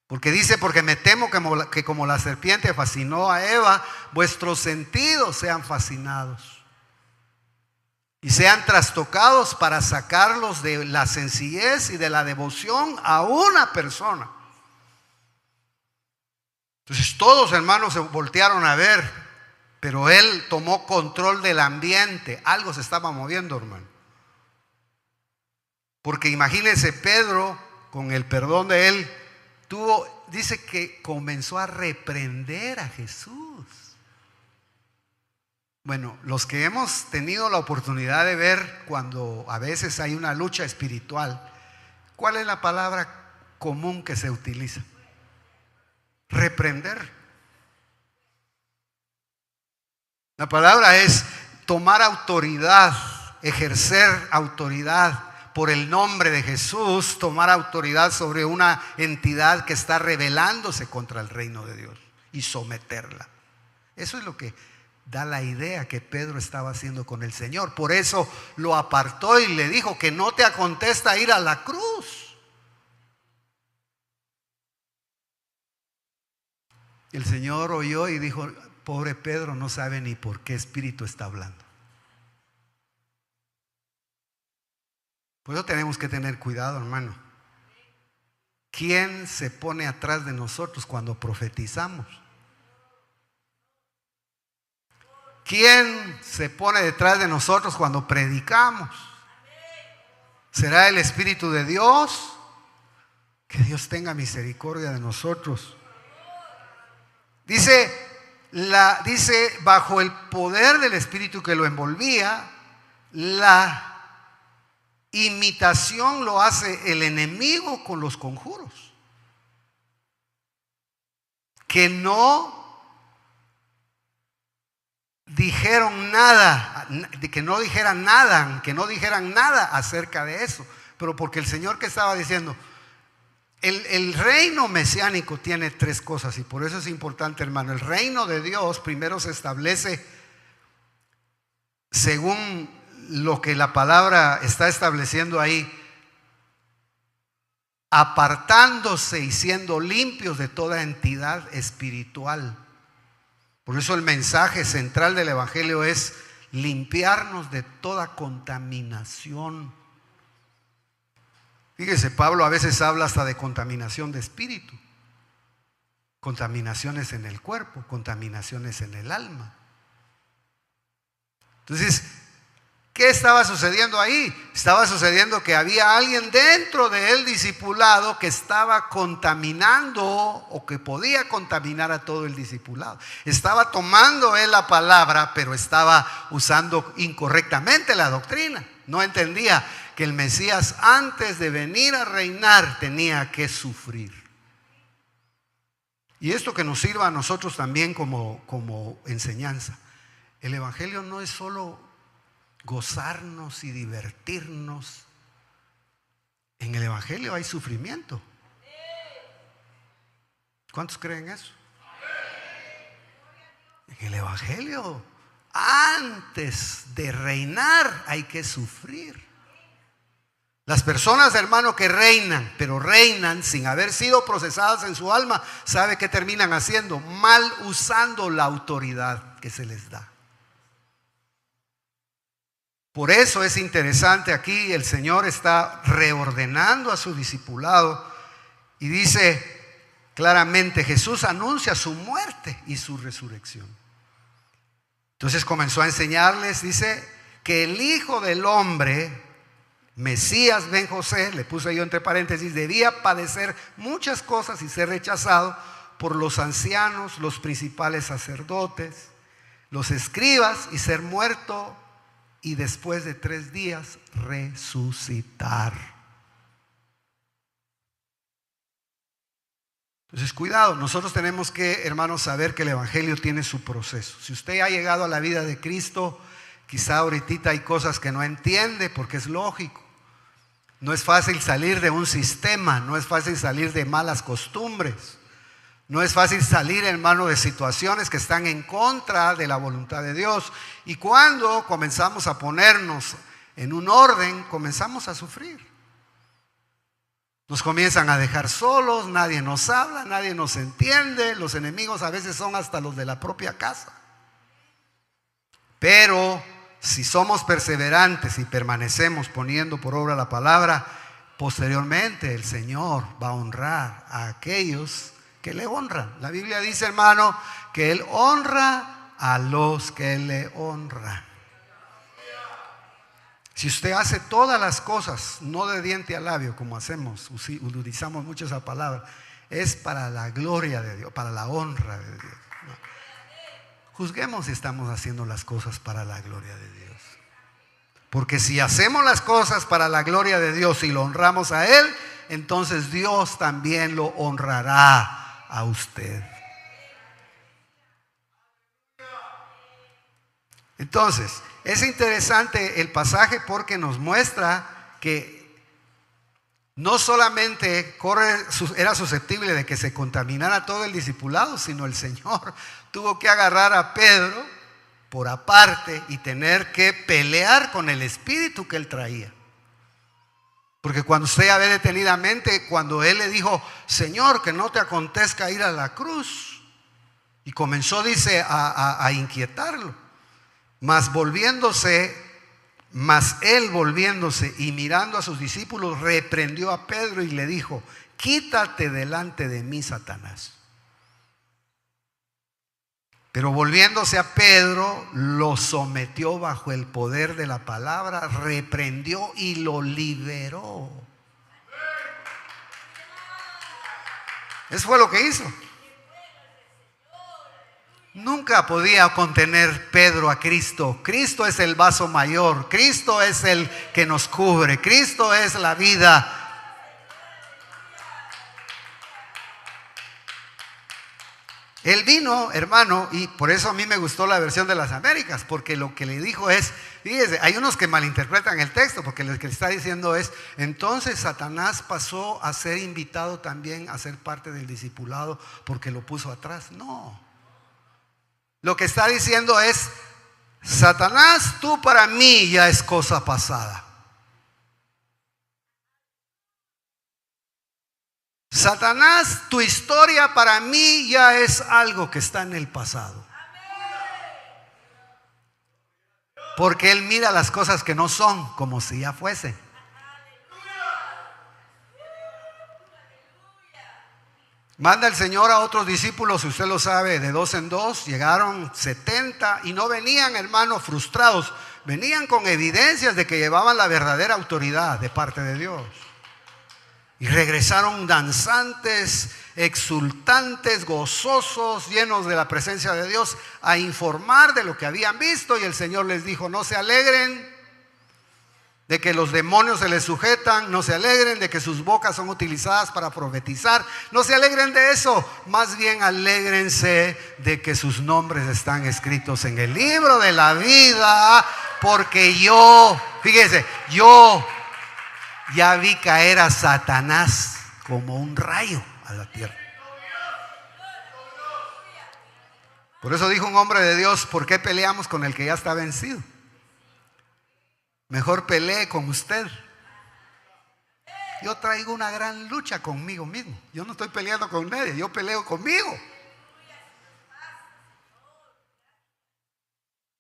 Porque dice, porque me temo que como la serpiente fascinó a Eva, vuestros sentidos sean fascinados y sean trastocados para sacarlos de la sencillez y de la devoción a una persona. Entonces todos, hermanos, se voltearon a ver, pero él tomó control del ambiente. Algo se estaba moviendo, hermano. Porque imagínense, Pedro, con el perdón de él, dice que comenzó a reprender a Jesús. Bueno, los que hemos tenido la oportunidad de ver cuando a veces hay una lucha espiritual, ¿cuál es la palabra común que se utiliza? Reprender. La palabra es tomar autoridad, ejercer autoridad. Por el nombre de Jesús, tomar autoridad sobre una entidad que está rebelándose contra el reino de Dios y someterla. Eso es lo que da la idea que Pedro estaba haciendo con el Señor. Por eso lo apartó y le dijo que no te acontesta ir a la cruz. el Señor oyó y dijo: pobre Pedro, no sabe ni por qué espíritu está hablando. Por eso tenemos que tener cuidado, hermano. ¿Quién se pone atrás de nosotros cuando profetizamos? ¿Quién se pone detrás de nosotros cuando predicamos? ¿Será el Espíritu de Dios? Que Dios tenga misericordia de nosotros. Dice bajo el poder del Espíritu que lo envolvía, la imitación lo hace el enemigo con los conjuros. Que no dijeron nada, que no dijeran nada acerca de eso. Pero porque el Señor que estaba diciendo, el reino mesiánico tiene tres cosas, y por eso es importante, hermano. El reino de Dios primero se establece según lo que la palabra está estableciendo ahí, apartándose y siendo limpios de toda entidad espiritual. Por eso el mensaje central del evangelio es limpiarnos de toda contaminación. Fíjese, Pablo a veces habla hasta de contaminación de espíritu, contaminaciones en el cuerpo, contaminaciones en el alma. Entonces, ¿qué estaba sucediendo ahí? Estaba sucediendo que había alguien dentro del discipulado que estaba contaminando, o que podía contaminar a todo el discipulado. Estaba tomando él la palabra, pero estaba usando incorrectamente la doctrina. No entendía que el Mesías, antes de venir a reinar, tenía que sufrir. Y esto que nos sirva a nosotros también como enseñanza. El evangelio no es solo gozarnos y divertirnos. En el evangelio hay sufrimiento. ¿Cuántos creen eso? En el evangelio, antes de reinar, hay que sufrir. Las personas, hermano, que reinan, pero reinan sin haber sido procesadas en su alma, ¿sabe qué terminan haciendo? Mal usando la autoridad que se les da. Por eso es interesante aquí, el Señor está reordenando a su discipulado y dice claramente, Jesús anuncia su muerte y su resurrección. Entonces comenzó a enseñarles, dice, que el Hijo del Hombre, Mesías ben José, le puse yo entre paréntesis, debía padecer muchas cosas y ser rechazado por los ancianos, los principales sacerdotes, los escribas, y ser muerto, y después de 3 días resucitar. Entonces, cuidado, nosotros tenemos que, hermanos, saber que el evangelio tiene su proceso. Si usted ha llegado a la vida de Cristo, quizá ahorita hay cosas que no entiende, porque es lógico. No es fácil salir de un sistema, no es fácil salir de malas costumbres, no es fácil salir, hermano, de situaciones que están en contra de la voluntad de Dios. Y cuando comenzamos a ponernos en un orden, comenzamos a sufrir. Nos comienzan a dejar solos, nadie nos habla, nadie nos entiende. Los enemigos a veces son hasta los de la propia casa. Pero si somos perseverantes y permanecemos poniendo por obra la palabra, posteriormente el Señor va a honrar a aquellos que le honran. La Biblia dice, hermano, que Él honra a los que le honran. Si usted hace todas las cosas, no de diente a labio como hacemos, utilizamos mucho esa palabra, es para la gloria de Dios, para la honra de Dios. Juzguemos si estamos haciendo las cosas para la gloria de Dios. Porque si hacemos las cosas para la gloria de Dios y lo honramos a Él, entonces Dios también lo honrará a usted. Entonces, es interesante el pasaje porque nos muestra que no solamente era susceptible de que se contaminara todo el discipulado, sino el Señor tuvo que agarrar a Pedro por aparte y tener que pelear con el espíritu que él traía. Porque cuando usted ya ve detenidamente, cuando él le dijo, Señor, que no te acontezca ir a la cruz, Y comenzó, dice, a inquietarlo. Mas él volviéndose y mirando a sus discípulos, reprendió a Pedro y le dijo: quítate delante de mí, Satanás. Pero volviéndose a Pedro, lo sometió bajo el poder de la palabra, reprendió y lo liberó. Eso fue lo que hizo. Nunca podía contener Pedro a Cristo. Cristo es el vaso mayor. Cristo es el que nos cubre. Cristo es la vida. Él vino, hermano, y por eso a mí me gustó la versión de las Américas, porque lo que le dijo es, fíjese, hay unos que malinterpretan el texto, porque lo que le está diciendo es: entonces Satanás pasó a ser invitado también a ser parte del discipulado porque lo puso atrás. No. Lo que está diciendo es: Satanás, tú para mí ya es cosa pasada. Satanás, tu historia para mí ya es algo que está en el pasado. Porque Él mira las cosas que no son como si ya fuesen. Manda el Señor a otros discípulos, usted lo sabe, de 2 en 2, llegaron 70 y no venían, hermanos, frustrados, venían con evidencias de que llevaban la verdadera autoridad de parte de Dios. Y regresaron danzantes, exultantes, gozosos, llenos de la presencia de Dios, a informar de lo que habían visto. Y el Señor les dijo: no se alegren de que los demonios se les sujetan, no se alegren de que sus bocas son utilizadas para profetizar, no se alegren de eso, más bien alégrense de que sus nombres están escritos en el libro de la vida, porque yo, fíjese, yo ya vi caer a Satanás como un rayo a la tierra. Por eso dijo un hombre de Dios: ¿por qué peleamos con el que ya está vencido? Mejor pelee con usted. Yo traigo una gran lucha conmigo mismo. Yo no estoy peleando con nadie, yo peleo conmigo.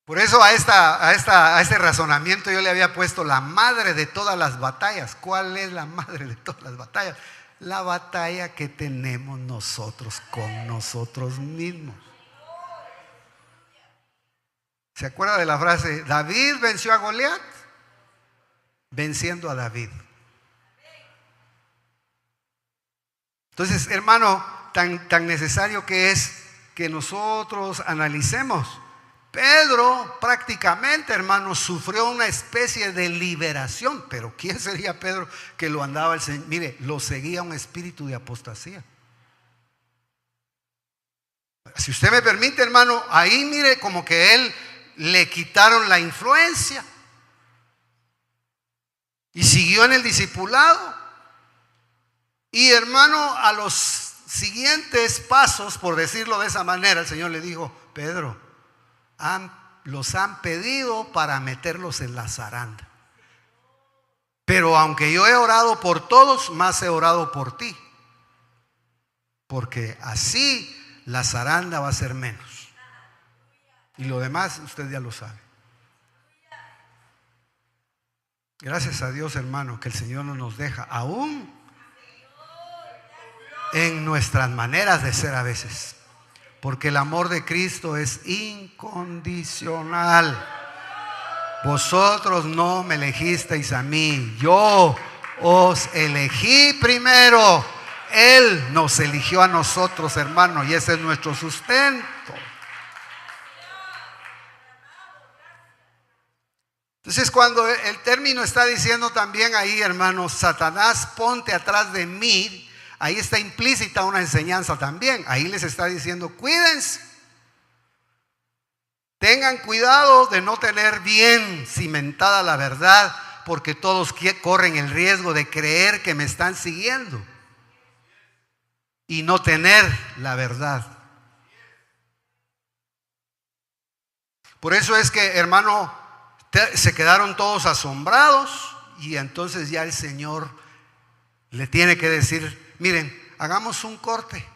Por eso a este razonamiento yo le había puesto la madre de todas las batallas. ¿Cuál es la madre de todas las batallas? La batalla que tenemos nosotros con nosotros mismos. ¿Se acuerda de la frase? David venció a Goliat venciendo a David. Entonces, hermano, tan necesario que es que nosotros analicemos. Pedro prácticamente, hermano, sufrió una especie de liberación. Pero ¿quién sería Pedro que lo andaba el Señor? Mire, lo seguía un espíritu de apostasía. Si usted me permite, hermano, ahí mire como que él le quitaron la influencia y siguió en el discipulado. Y hermano, a los siguientes pasos, por decirlo de esa manera, el Señor le dijo: Pedro, los han pedido para meterlos en la zaranda. Pero aunque yo he orado por todos, más he orado por ti. Porque así la zaranda va a ser menos. Y lo demás usted ya lo sabe. Gracias a Dios, hermano, que el Señor no nos deja aún en nuestras maneras de ser a veces. Porque el amor de Cristo es incondicional. Vosotros no me elegisteis a mí, yo os elegí primero. Él nos eligió a nosotros, hermano, y ese es nuestro sustento. Entonces, cuando el término está diciendo también ahí, hermano, Satanás, ponte atrás de mí, ahí está implícita una enseñanza también. Ahí les está diciendo: cuídense, tengan cuidado de no tener bien cimentada la verdad, porque todos corren el riesgo de creer que me están siguiendo y no tener la verdad. Por eso es que, hermano, se quedaron todos asombrados, y entonces ya el Señor le tiene que decir: miren, hagamos un corte.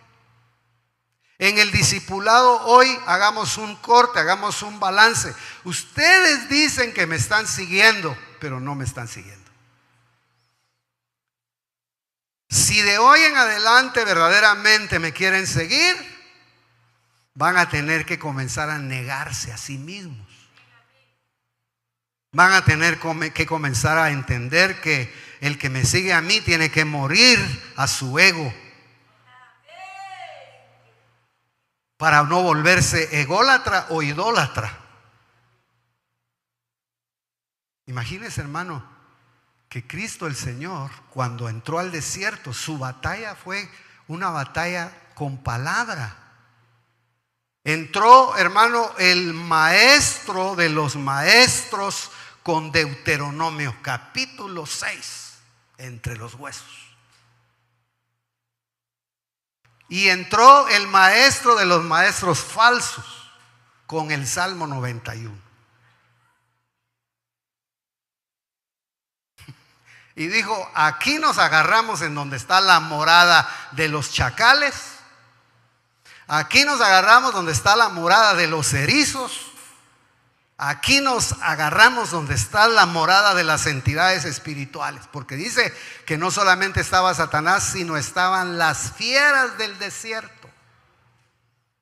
En el discipulado hoy hagamos un corte, hagamos un balance. Ustedes dicen que me están siguiendo, pero no me están siguiendo. Si de hoy en adelante verdaderamente me quieren seguir, van a tener que comenzar a negarse a sí mismos. Van a tener que comenzar a entender que el que me sigue a mí tiene que morir a su ego para no volverse ególatra o idólatra. Imagínese, hermano, que Cristo el Señor, cuando entró al desierto, su batalla fue una batalla con palabra. Entró, hermano, el maestro de los maestros con Deuteronomio, capítulo 6, entre los huesos. Y entró el maestro de los maestros falsos con el Salmo 91. Y dijo, aquí nos agarramos en donde está la morada de los chacales. Aquí nos agarramos donde está la morada de los erizos. Aquí nos agarramos donde está la morada de las entidades espirituales. Porque dice que no solamente estaba Satanás, sino estaban las fieras del desierto.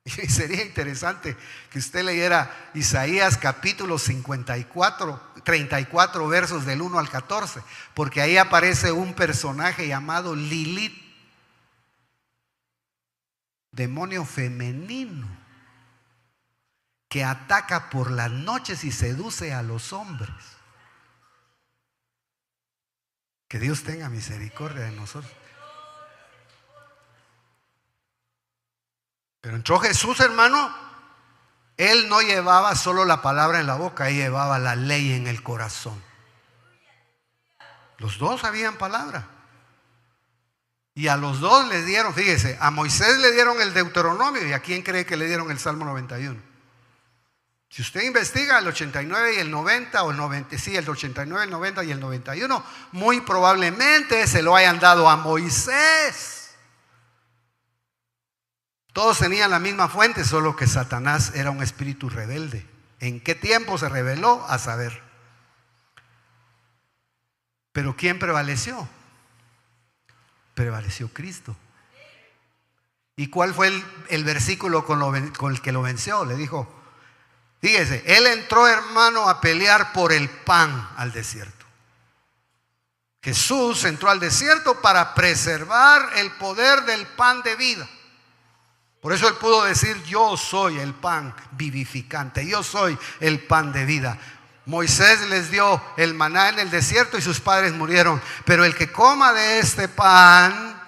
Y sería interesante que usted leyera Isaías capítulo 34 versos del 1 al 14. Porque ahí aparece un personaje llamado Lilith, demonio femenino, que ataca por las noches y seduce a los hombres. Que Dios tenga misericordia de nosotros. Pero entró Jesús, hermano. Él no llevaba solo la palabra en la boca, él llevaba la ley en el corazón. Los dos sabían palabra. Y a los dos les dieron, fíjese, a Moisés le dieron el Deuteronomio. ¿Y a quién cree que le dieron el Salmo 91? Si usted investiga el 89 y el 90, o el 90, sí, el 89, el 90 y el 91, muy probablemente se lo hayan dado a Moisés. Todos tenían la misma fuente, solo que Satanás era un espíritu rebelde. ¿En qué tiempo se rebeló? A saber. Pero ¿quién prevaleció? Prevaleció Cristo. ¿Y cuál fue el versículo con el que lo venció? Le dijo, fíjese, él entró, hermano, a pelear por el pan al desierto. Jesús entró al desierto para preservar el poder del pan de vida. Por eso él pudo decir, yo soy el pan vivificante, yo soy el pan de vida. Moisés les dio el maná en el desierto y sus padres murieron. Pero el que coma de este pan,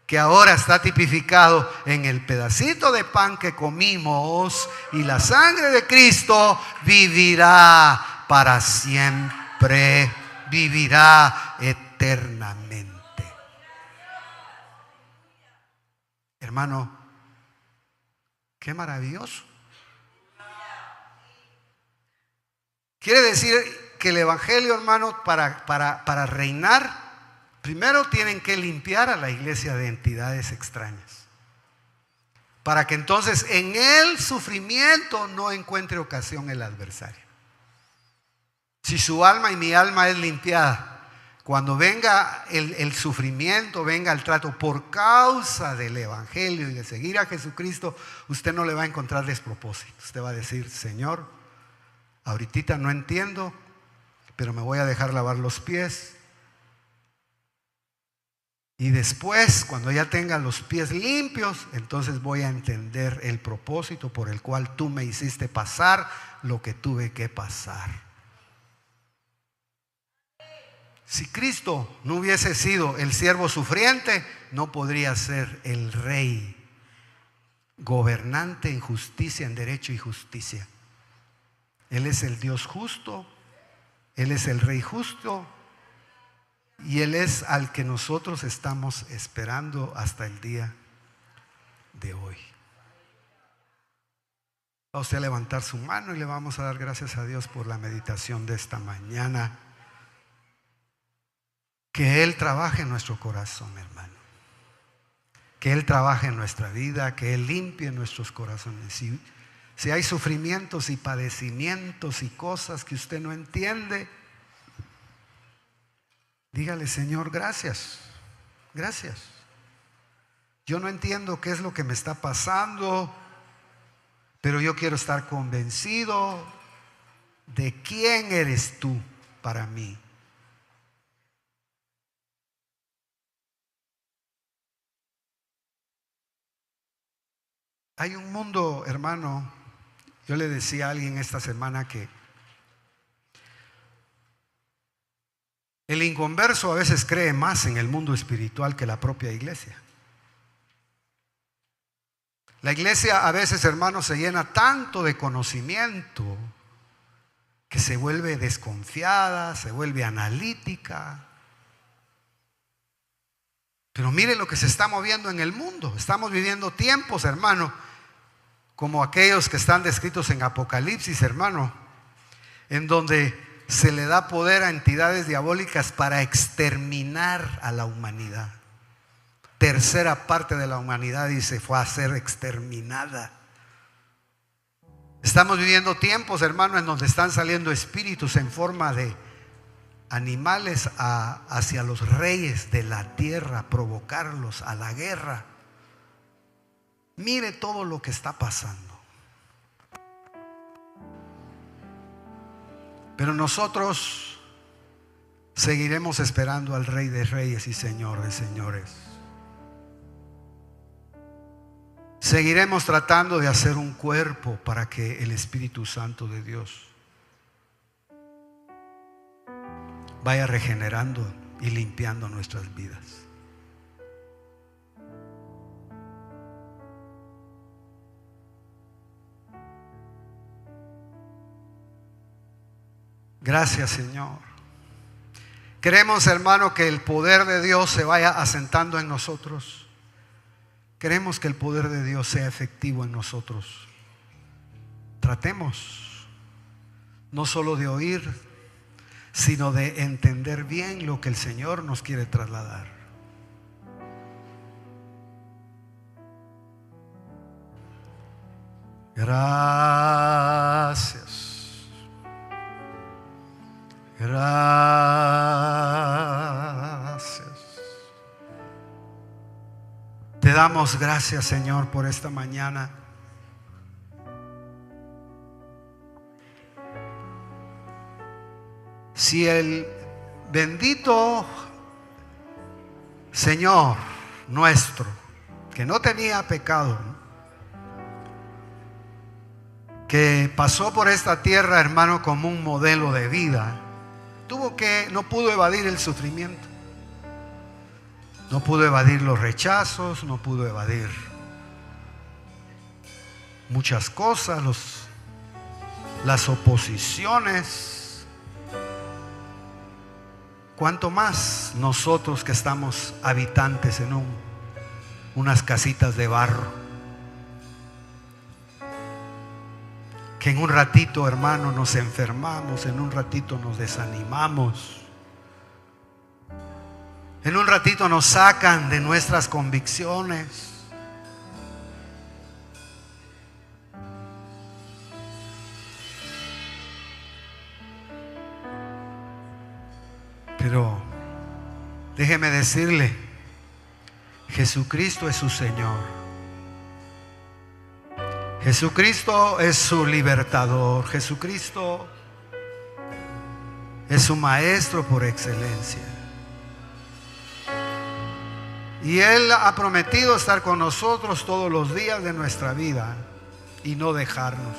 que ahora está tipificado en el pedacito de pan que comimos y la sangre de Cristo, vivirá para siempre, vivirá eternamente. Hermano, qué maravilloso. Quiere decir que el evangelio, hermano, para reinar, primero tienen que limpiar a la iglesia de entidades extrañas, para que entonces en el sufrimiento no encuentre ocasión el adversario. Si su alma y mi alma es limpiada, cuando venga el sufrimiento, venga el trato por causa del evangelio y de seguir a Jesucristo, usted no le va a encontrar despropósito. Usted va a decir, Señor, ahorita no entiendo, pero me voy a dejar lavar los pies. Y después, cuando ya tenga los pies limpios, entonces voy a entender el propósito por el cual tú me hiciste pasar lo que tuve que pasar. Si Cristo no hubiese sido el siervo sufriente, no podría ser el rey gobernante en justicia, en derecho y justicia. Él es el Dios justo, Él es el Rey justo y Él es al que nosotros estamos esperando hasta el día de hoy. Va usted a levantar su mano y le vamos a dar gracias a Dios por la meditación de esta mañana. Que Él trabaje en nuestro corazón, hermano. que Él trabaje en nuestra vida, que Él limpie nuestros corazones. Si hay sufrimientos y padecimientos y cosas que usted no entiende, dígale: Señor, gracias, gracias. Yo no entiendo qué es lo que me está pasando, pero yo quiero estar convencido de quién eres tú para mí. Hay un mundo, hermano. Yo le decía a alguien esta semana que el inconverso a veces cree más en el mundo espiritual que la propia iglesia. La iglesia a veces, hermano, se llena tanto de conocimiento que se vuelve desconfiada, se vuelve analítica. Pero mire lo que se está moviendo en el mundo. Estamos viviendo tiempos, hermano, como aquellos que están descritos en Apocalipsis, hermano, en donde se le da poder a entidades diabólicas para exterminar a la humanidad. Tercera parte de la humanidad, dice, fue a ser exterminada. Estamos viviendo tiempos, hermano, en donde están saliendo espíritus en forma de animales hacia los reyes de la tierra, provocarlos a la guerra. Mire todo lo que está pasando. Pero nosotros seguiremos esperando al Rey de Reyes y Señor de Señores. Seguiremos tratando de hacer un cuerpo para que el Espíritu Santo de Dios vaya regenerando y limpiando nuestras vidas. Gracias, Señor. Queremos, hermano, que el poder de Dios se vaya asentando en nosotros. Queremos que el poder de Dios sea efectivo en nosotros. Tratemos no solo de oír, sino de entender bien lo que el Señor nos quiere trasladar. Gracias. Gracias. Te damos gracias, Señor, por esta mañana. Si el bendito Señor nuestro, que no tenía pecado, que pasó por esta tierra, hermano, como un modelo de vida, no pudo evadir el sufrimiento, no pudo evadir los rechazos, no pudo evadir muchas cosas, las oposiciones. Cuanto más nosotros que estamos habitantes en unas casitas de barro, que en un ratito, hermano, nos enfermamos, en un ratito nos desanimamos, en un ratito nos sacan de nuestras convicciones. Pero déjeme decirle, Jesucristo es su Señor. Jesucristo es su libertador. Jesucristo es su maestro por excelencia. Y Él ha prometido estar con nosotros todos los días de nuestra vida y no dejarnos.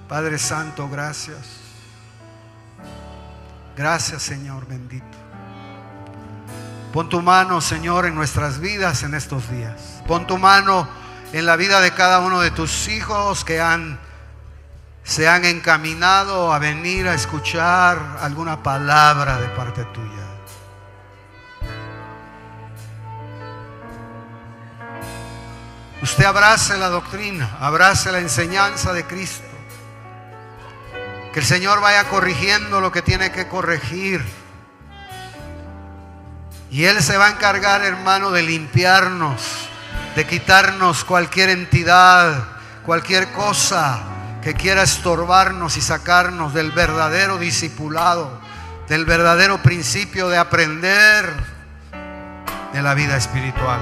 Padre Santo, gracias. Gracias, Señor bendito. Pon tu mano, Señor, en nuestras vidas en estos días. Pon tu mano en la vida de cada uno de tus hijos que se han encaminado a venir a escuchar alguna palabra de parte tuya. Usted abrace la doctrina, abrace la enseñanza de Cristo. Que el Señor vaya corrigiendo lo que tiene que corregir. Y Él se va a encargar, hermano, de limpiarnos, de quitarnos cualquier entidad, cualquier cosa que quiera estorbarnos y sacarnos del verdadero discipulado, del verdadero principio de aprender de la vida espiritual.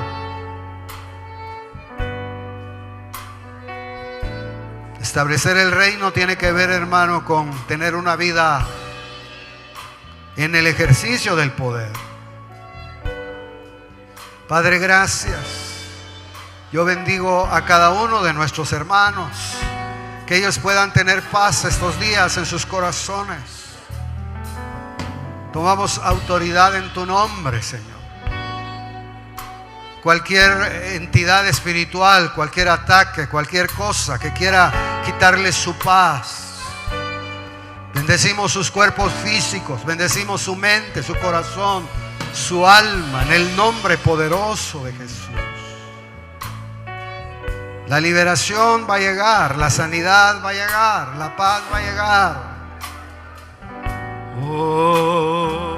Establecer el reino tiene que ver, hermano, con tener una vida en el ejercicio del poder. Padre, gracias. Yo bendigo a cada uno de nuestros hermanos, que ellos puedan tener paz estos días en sus corazones. Tomamos autoridad en tu nombre, Señor. Cualquier entidad espiritual, cualquier ataque, cualquier cosa que quiera quitarles su paz, bendecimos sus cuerpos físicos, bendecimos su mente, su corazón, su alma, en el nombre poderoso de Jesús. La liberación va a llegar, la sanidad va a llegar, la paz va a llegar. Oh.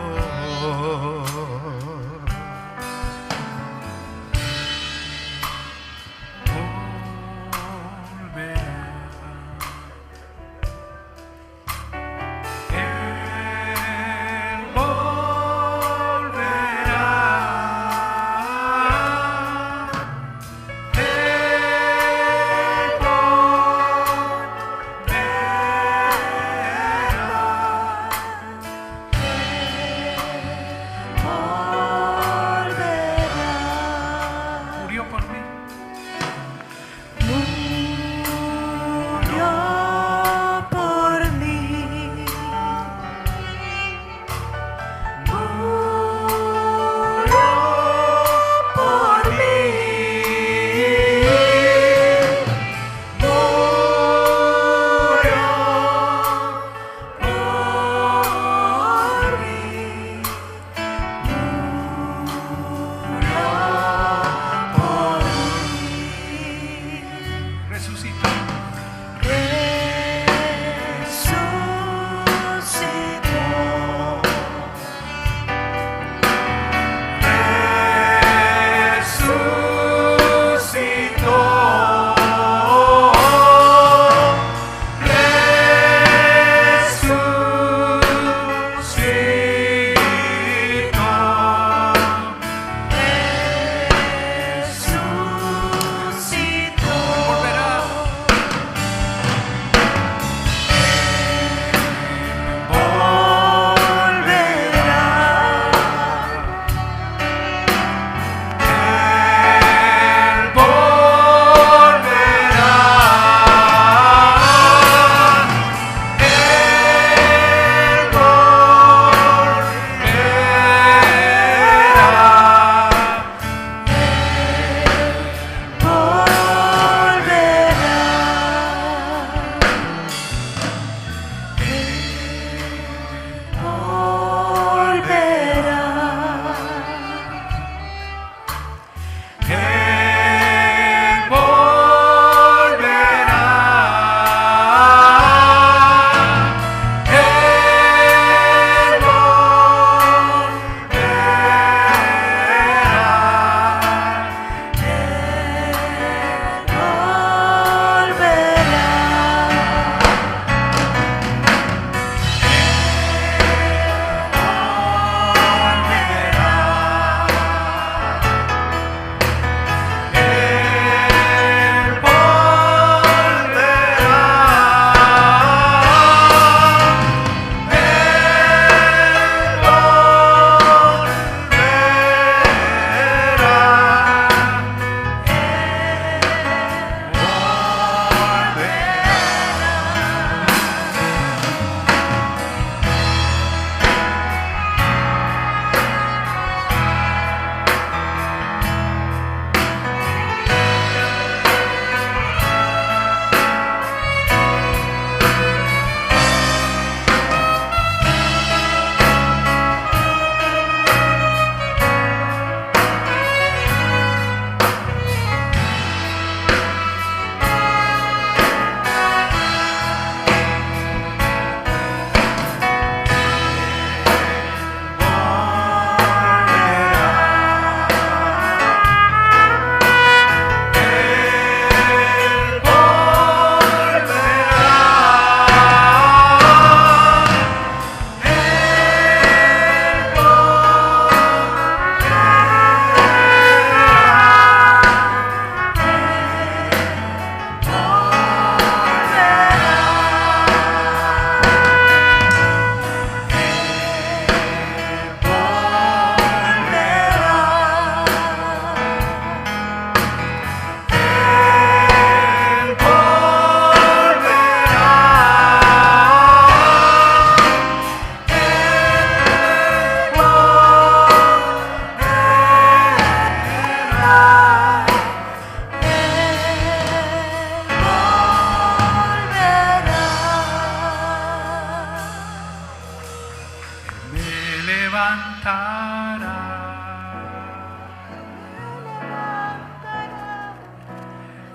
levantará.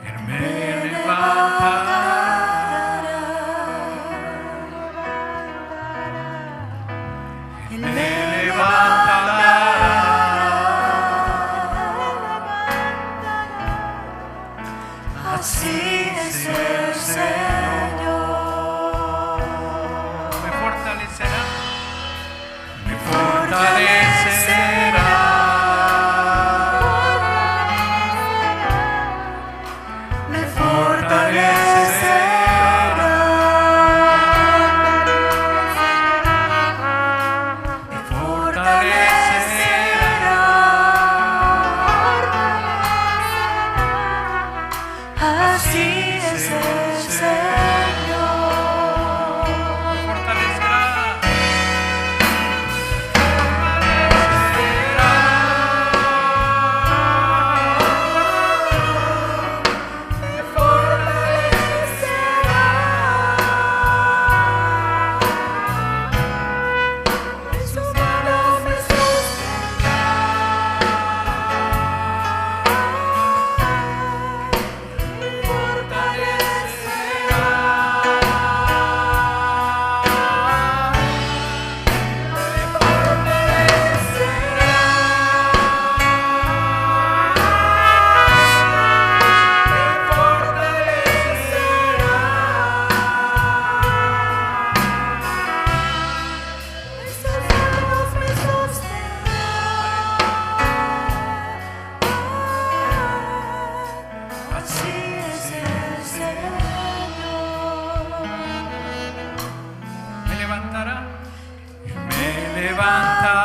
Él me levantará. Él me levantará. Así es el Señor. Me fortalecerá. Me fortalecerá. Me fortalecerá. Me fortalecerá. Así es el Señor. Me fortalecerá. Así es el Señor. Me levantará. Me levantará.